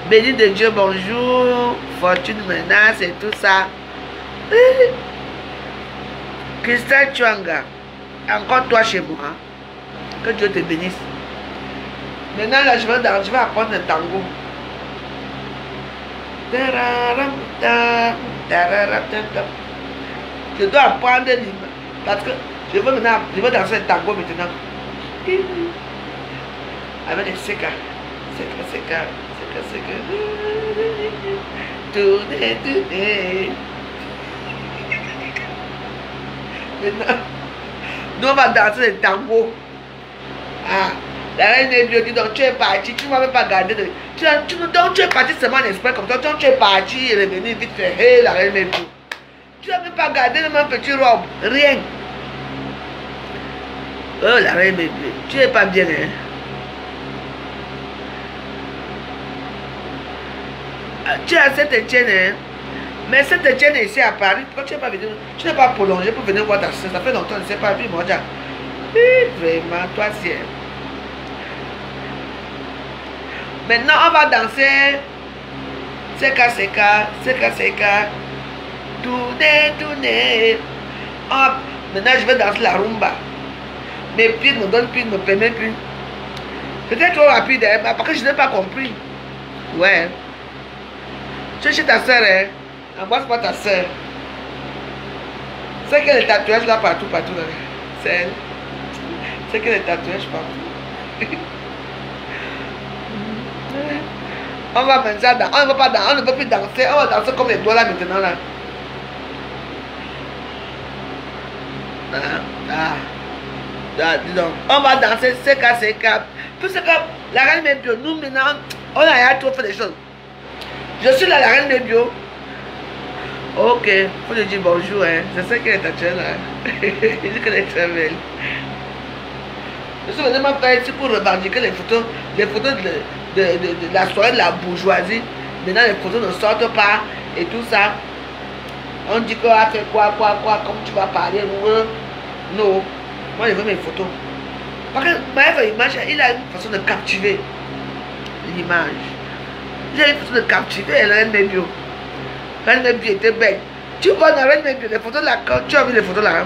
Béni de Dieu, bonjour. Fortune menace et tout ça. Christelle Chuanga, encore toi chez moi. Que Dieu te bénisse. Maintenant, là, je vais apprendre le tango. Je dois apprendre parce que je veux danser le tango maintenant. Avec les séca. Tourner. Maintenant, nous on va danser le tango. Ah, la reine des dieux dit donc tu es parti, tu ne m'avais pas gardé. Donc tu es parti seulement en esprit comme ça, tu es parti et revenu vite fait. Hé, la reine des dieux. Tu n'avais pas gardé le même petit robe, rien. Oh, la reine des dieux, tu n'es pas bien, hein. Tu es à Saint-Etienne, hein? Mais Saint-Etienne est ici à Paris. Pourquoi tu n'es pas venu? Tu n'es pas prolongé pour venir voir ta soeur. Ça fait longtemps, je ne sais pas. Puis moi, vraiment, toi, c'est. Maintenant, on va danser. Seka. Tourner. Ah, maintenant je vais danser la rumba. Mes pieds ne me donnent plus, ne me permettent plus. Peut-être trop rapide, hein, parce que je n'ai pas compris. Ouais. Tu es chez ta soeur, hein. Embrasse pas ta soeur. C'est qu'elle est tatouage là partout, partout. Là. C'est elle. C'est qu'elle est tatouage partout. On va maintenant, on ne va pas danser, on ne peut plus danser, on va danser comme les doigts là maintenant là. Dis donc, on va danser CK. Puisque la reine Mébio, nous maintenant, on a trop fait des choses. Je suis là, la reine Mébio. Ok, faut lui dire bonjour, hein. Je sais qu'elle est tatouée là. Il dit qu'elle est très belle. Je suis venu faire ici pour revendiquer les photos de la soirée de la bourgeoisie. Maintenant, les photos ne sortent pas et tout ça. On dit qu'on a fait quoi, comme tu vas parler. Non, moi je veux mes photos. Parce que bref, l'image, il a une façon de captiver l'image. Il a une façon de captiver la reine Mébio. La reine Mébio était belle. Tu vois dans la reine Mébio, les photos là, quand tu as vu les photos là,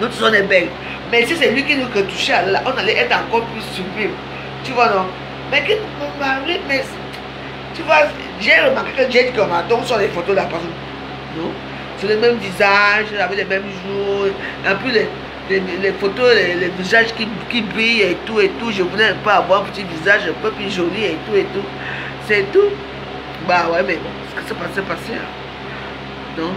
nous tous on est belles. Mais si c'est lui qui nous retouchait, on allait être encore plus sublime. Tu vois, non? Mais qui me marie, mais tu vois, j'ai remarqué que Jade Comadon sur les photos là, parce que non, c'est le même visage, avec les mêmes jours, un peu les photos, les visages qui brillent et tout. Je voulais un peu avoir un petit visage un peu plus joli et tout. C'est tout. Bah ouais, mais bon, ce que c'est passé. Hein. Non.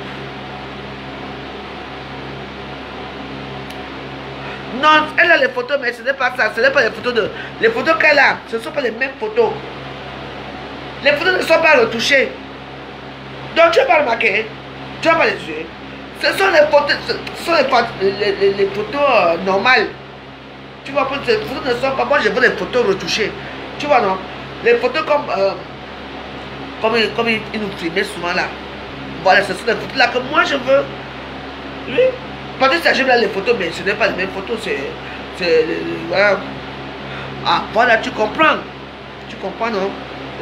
Non, elle a les photos, mais ce n'est pas ça. Ce n'est pas les photos de. Les photos qu'elle a, ce ne sont pas les mêmes photos. Les photos ne sont pas retouchées. Donc tu n'as pas remarqué. Tu n'as pas les yeux. Ce sont les photos, les photos normales. Tu vois, ces photos ne sont pas. Moi, je veux les photos retouchées. Tu vois, non? Les photos comme ils nous filmaient souvent là. Voilà, ce sont les photos là que moi je veux. Oui. Parce que ça, j'aime là les photos, mais ce n'est pas les mêmes photos. Voilà. Ah, voilà, tu comprends. Tu comprends, non?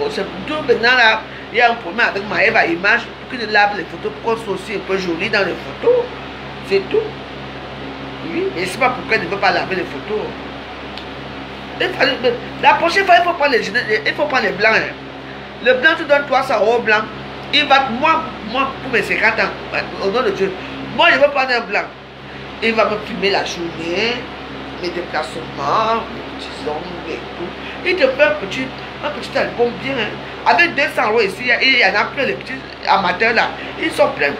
C'est tout maintenant là. Il y a un problème avec Maëva Image pour qu'il lave les photos, pour qu'on soit aussi un peu joli dans les photos. C'est tout. Oui, mais c'est pas pourquoi il ne veut pas laver les photos. La prochaine fois, il faut prendre les blancs. Hein. Le blanc, tu donnes 300 € blanc. Il va, moi, pour mes 50 ans, au nom de Dieu, moi, je veux prendre un blanc. Il va me filmer la journée, mes déplacements, mes petits ongles et tout. Il te fait un petit album bien. Hein. Avec 200 € ici, il y en a plein, les petits amateurs là. Ils sont pleins.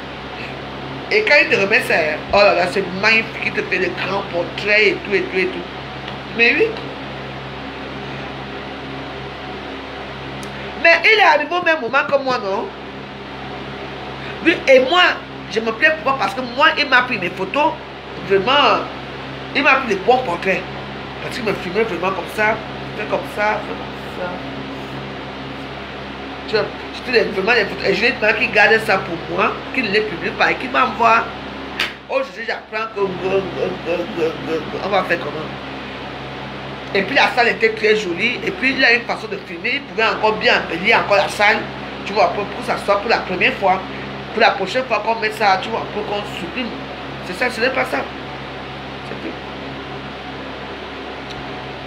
Et quand il te remet ça, oh là là, c'est magnifique. Il te fait des grands portraits et tout. Mais oui. Mais il est arrivé au même moment que moi, non? Oui, et moi, je me plais pourquoi? Parce que moi, il m'a pris mes photos. Vraiment, il m'a pris des bons portraits. Parce qu'il me filmait vraiment comme ça. Fait comme ça. Tu vois, c'était vraiment des photos. Et je lui ai demandé qu'il garde ça pour moi, qu'il les publie pas et qu'il m'envoie. Aujourd'hui, j'apprends que on va faire comment. Et puis la salle était très jolie. Et puis il a une façon de filmer. Il pouvait encore bien embellir encore la salle. Tu vois, pour que ça soit pour la première fois. Pour la prochaine fois qu'on met ça, tu vois, pour qu'on supprime. C'est ça, ce n'est pas ça. C'est tout.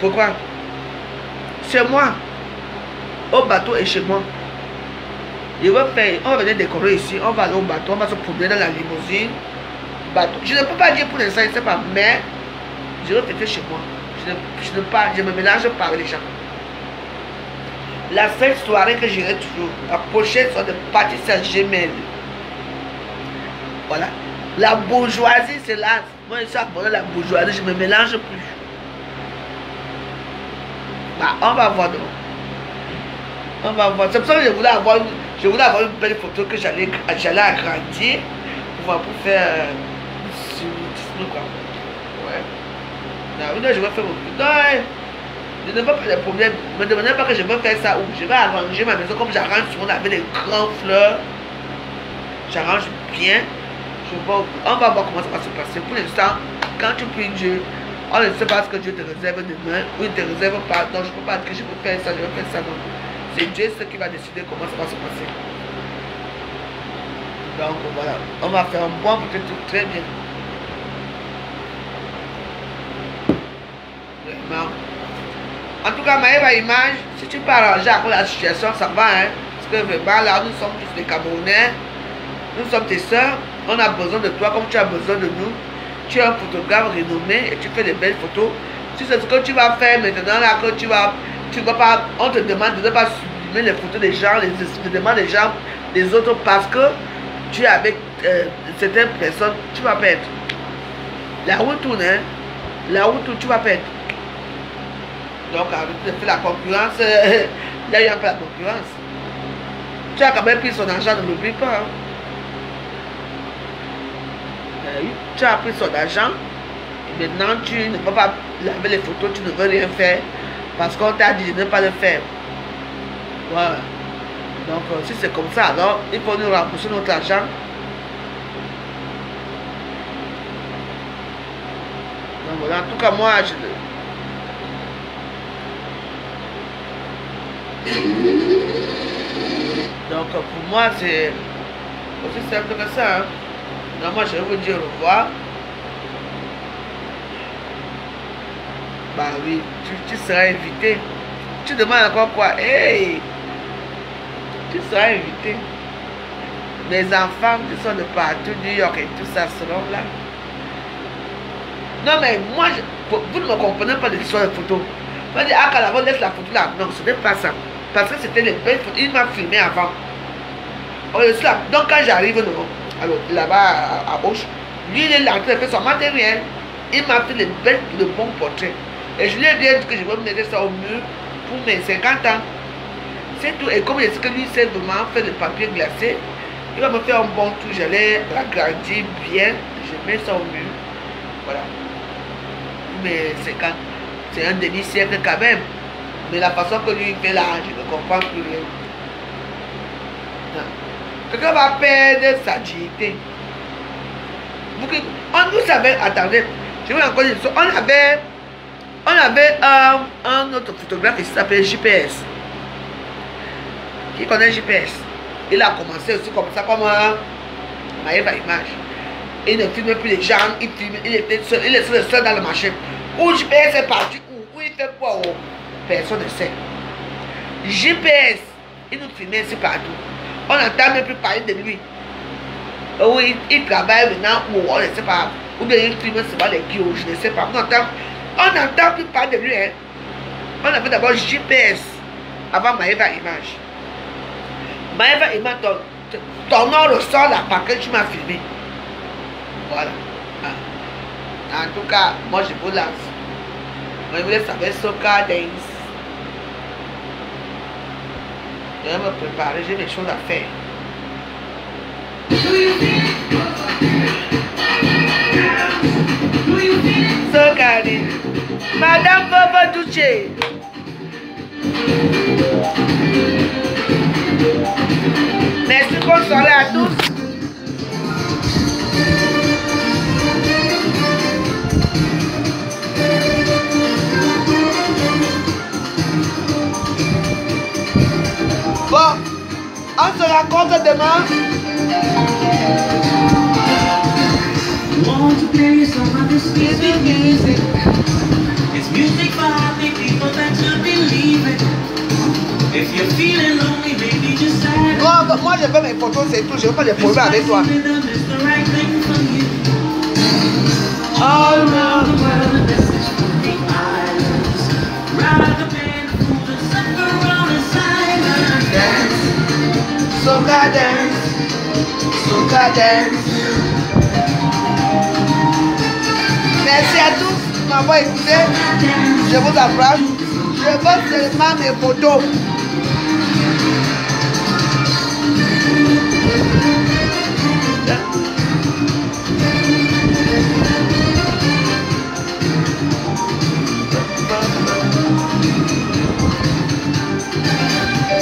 Pourquoi? Chez moi, au bateau et chez moi. Il va faire, on va venir décorer ici, on va aller au bateau, on va se promener dans la limousine. Bateau. Je ne peux pas dire pour l'instant, je ne sais pas, mais je vais fêter chez moi. Je me mélange pas avec les gens. La seule soirée que j'irai toujours, la prochaine soirée de partie Saint-Germain. Voilà. La bourgeoisie, c'est là. Moi, je suis abonné la bourgeoisie, je ne me mélange plus. Bah, on va voir donc. On va voir. C'est pour ça que je voulais avoir une belle photo que j'allais agrandir pour faire quoi. Ouais. Non, je vais faire mon... Non, je ne veux pas de problème. Ne me demandez pas que je veux faire ça ou je vais arranger ma maison comme j'arrange souvent avec les grandes fleurs. J'arrange bien. On va voir comment ça va se passer. Pour l'instant, quand tu pries Dieu, on ne sait pas ce que Dieu te réserve demain ou il ne te réserve pas. Donc je ne peux pas dire que je peux faire ça, je vais faire ça. C'est Dieu qui va décider comment ça va se passer. Donc voilà, on va faire un bon peut-être très bien. En tout cas, Maëva Image, si tu peux arranger avec la situation, ça va. Hein? Parce que vraiment, là, nous sommes tous des Camerounais. Nous sommes tes soeurs. On a besoin de toi comme tu as besoin de nous. Tu es un photographe renommé et tu fais de belles photos. Si c'est ce que tu vas faire maintenant, là, que tu vas pas, on te demande de ne pas supprimer les photos des gens, les demandes des gens, des autres, parce que tu es avec certaines personnes, tu vas perdre. La roue tourne, hein? La roue tourne, tu vas perdre. Donc, tu fais la concurrence, il y a eu un peu la concurrence. Tu as quand même pris son argent, ne l'oublie pas. Hein? Tu as pris son argent, et maintenant tu ne peux pas laver les photos, tu ne veux rien faire, parce qu'on t'a dit de ne pas le faire. Voilà. Donc, si c'est comme ça, alors il faut nous rembourser notre argent. Donc, voilà. En tout cas, moi, donc, pour moi, c'est aussi simple que ça. Hein. Donc, moi, je vais vous dire au revoir. Bah oui, tu seras invité. Tu demandes encore quoi? Hey! Tu seras invité. Mes enfants qui sont de partout, New York et tout ça, seront là. Non, mais moi, vous ne me comprenez pas de l'histoire de photos. Moi, je dis, ah, Calavo, laisse la photo là. Non, ce n'est pas ça. Parce que c'était les belles photos. Il m'a filmé avant. Donc, quand j'arrive, là-bas à Auch, lui, il est là, il a fait son matériel. Il m'a fait le bon portrait. Et je lui ai dit que je vais mettre ça au mur pour mes 50 ans. C'est tout. Et comme je sais que lui, c'est vraiment fait le papier glacé, il va me faire un bon tour. J'allais l'agrandir bien. Je mets ça au mur. Voilà. Mais 50, c'est un demi-siècle quand même. Mais la façon que lui fait là, je ne comprends plus rien. Quelqu'un va perdre sa dignité. Vous savez, attendez, je vais encore dire ça. On avait un autre photographe qui s'appelle JPS. Qui connaît JPS? Il a commencé aussi comme ça, comme Maëva Image. Il ne filme plus les gens, il était seul, il est seul dans le marché. Où JPS est parti, où il fait quoi? Personne ne sait. JPS, il nous filmait ici partout. On n'entend même plus parler de lui. Oui, il travaille maintenant, ou on ne sait pas. Ou bien il filme seulement les guillemets, je ne sais pas. On n'entend plus parler de lui. Hein. On avait d'abord JPS avant Maëva Image. Maëva Image, ton nom ressort là parce que tu m'as filmé. Voilà. En tout cas, moi je vous lance. Moi je voulais savoir Soca Dance. Je vais me préparer, j'ai des choses à faire. Soca Dance. Madame Bobo Douché. Merci, bonne soirée à tous. Bon, on se rencontre demain. Want to play some of this music. It's music for happy people that should believe it. If you're feeling lonely, maybe just sad. Non, moi je fais mes photos, c'est tout. Je veux pas les problèmes avec toi. All around the world, a message from the islands. Rock a band, fool, and suffer around in silence. Dance, Soca Dance, Soca Dance. Merci à tous de m'avoir écouté. Je vous embrasse. Je veux seulement mes photos.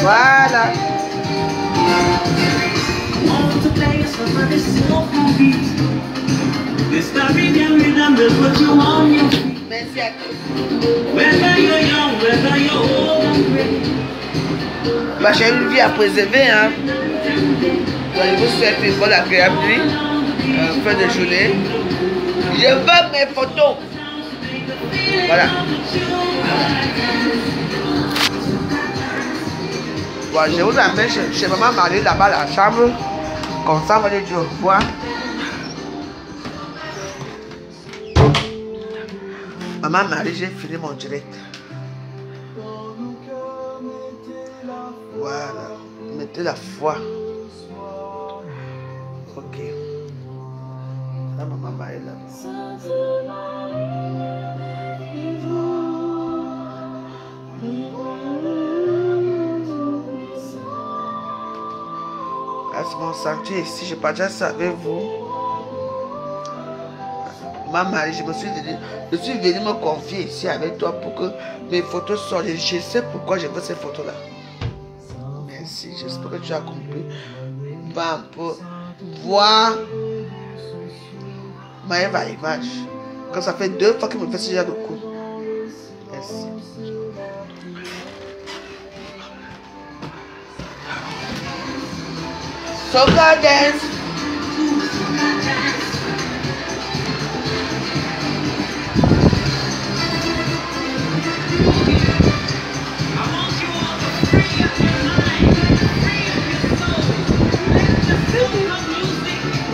Voilà. want to play some of this soulful beat. This Caribbean rhythm will put you on your feet. Merci à tous. Whether you're young, whether you're old and gray. Bah, j'ai une vie à préserver, hein. Donc, je vous souhaite une bonne agréable nuit, fin de journée. Je veux mes photos. Voilà. Bon, je vous amène chez maman Marie là-bas à la chambre. Comme ça, on va lui dire au revoir. Maman Marie, j'ai fini mon direct. Voilà. Mettez la foi. Ok. La maman Marie là. C'est mon sanctuaire ici, je partage ça avec vous. Maman, je suis venu me confier ici avec toi pour que mes photos sortent. Je sais pourquoi je veux ces photos-là. Merci, j'espère que tu as compris. Va un peu voir ma image. Quand ça fait 2 fois qu'il me fait ce genre de coup. Merci. Soca dance.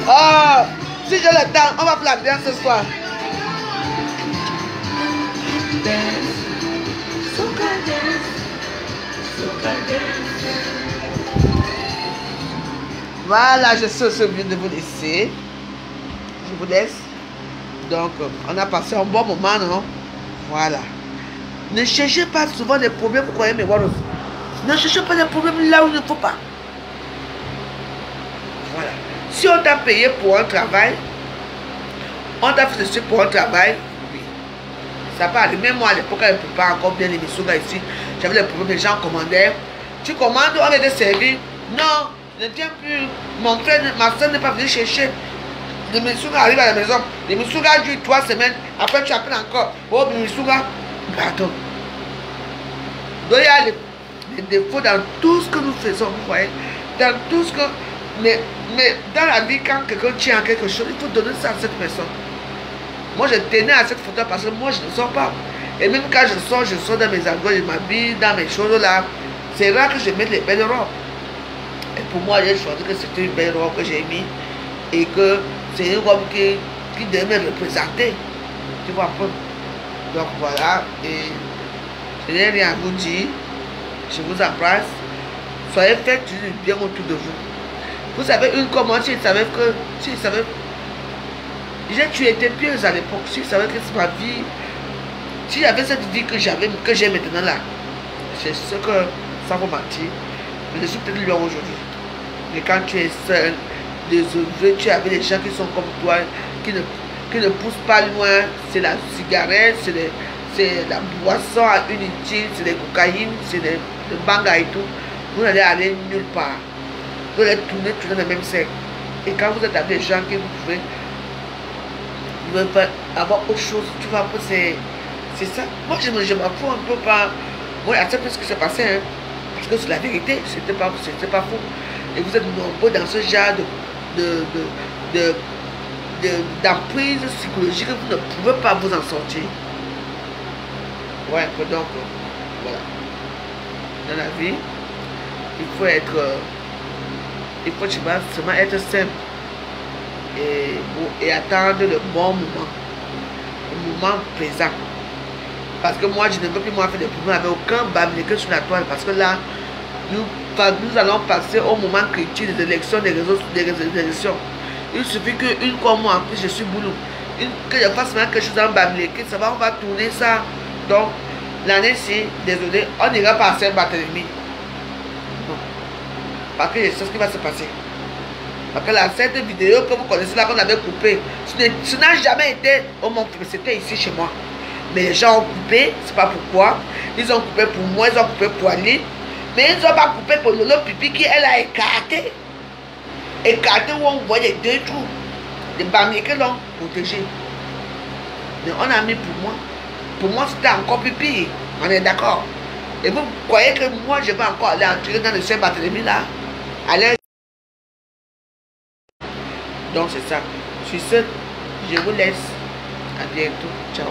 Oh, si j'ai le temps, on va faire la danse ce soir. Voilà, je suis obligée de vous laisser. Je vous laisse. Donc, on a passé un bon moment, non? Voilà. Ne cherchez pas souvent les problèmes, vous croyez, mais voilà. Ne cherchez pas les problèmes là où il ne faut pas. Voilà. Si on t'a payé pour un travail, on t'a fait ceci pour un travail, oui. Ça peut arriver. Même moi, à l'époque, je ne peux pas encore bien les misuga ici. J'avais les problèmes, les gens commandaient. Tu commandes, on va te servir. Non, ne tiens plus. Mon frère, ma soeur n'est pas venue chercher. Les misuga arrivent à la maison. Les misuga durent 3 semaines. Après, tu appelles encore. Oh, les misuga. Pardon. Donc, il y a les défauts dans tout ce que nous faisons, vous voyez. Dans tout ce que... Mais dans la vie, quand quelqu'un tient à quelque chose, il faut donner ça à cette personne. Moi, je tenais à cette photo parce que moi, je ne sors pas. Et même quand je sors dans mes algos, je m'habille dans mes choses là. C'est rare que je mette les belles robes. Et pour moi, j'ai choisi que c'était une belle robe que j'ai mis. Et que c'est une robe qui devait me représenter. Tu vois un peu. Donc voilà. Et je n'ai rien à vous dire. Je vous embrasse. Soyez faites du bien autour de vous. Vous savez, une comment s'il savait que... S'il savait... Tu étais pieuse à l'époque. S'il savait que c'est ma vie... Si j'avais cette vie que j'ai maintenant là, c'est ce que... Sans vous mentir, je suis peut-être loin aujourd'hui. Mais quand tu es seul, désœuvré, tu es avec des gens qui sont comme toi, qui ne poussent pas loin. C'est la cigarette, c'est la boisson inutile, c'est les cocaïnes, c'est le banga et tout. Vous n'allez aller nulle part. Vous allez tourner dans le même cercle. Et quand vous êtes avec des gens qui vous pouvez avoir autre chose, tu vois, c'est ça. Moi, je m'en fous un peu pas. Moi, accepte ce qui s'est passé, hein, parce que c'est la vérité, c'était pas faux. Et vous êtes nombreux dans ce genre d'emprise psychologique que vous ne pouvez pas vous en sortir. Ouais, donc, voilà. Dans la vie, il faut seulement être simple et attendre le bon moment, le moment présent. Parce que moi, je ne veux plus moi faire des problèmes avec aucun bamileke sur la toile. Parce que là, nous allons passer au moment critique des élections, des élections. Il suffit qu'une comme moi, en plus je suis boulot, que je fasse même quelque chose en bamileke, ça va, on va tourner ça. Donc, l'année-ci, désolé, on n'ira pas à Saint-Barthélemy. Non. Parce que je sais ce qui va se passer. Parce que cette vidéo que vous connaissez là, qu'on avait coupée, ce n'a jamais été au monde, c'était ici chez moi. Mais les gens ont coupé, c'est pas pourquoi. Ils ont coupé pour moi, ils ont coupé pour Ali. Mais ils n'ont pas coupé pour Lolo Pipi qui, elle, a écarté. Écarté où on voit les 2 trous. Les bamileke l'ont protégé. Mais on a mis pour moi. Pour moi, c'était encore plus pire. On est d'accord. Et vous croyez que moi, je vais encore aller entrer dans le Saint-Barthélemy là? Allez. Donc, c'est ça. Sur ce, je vous laisse. À bientôt. Ciao.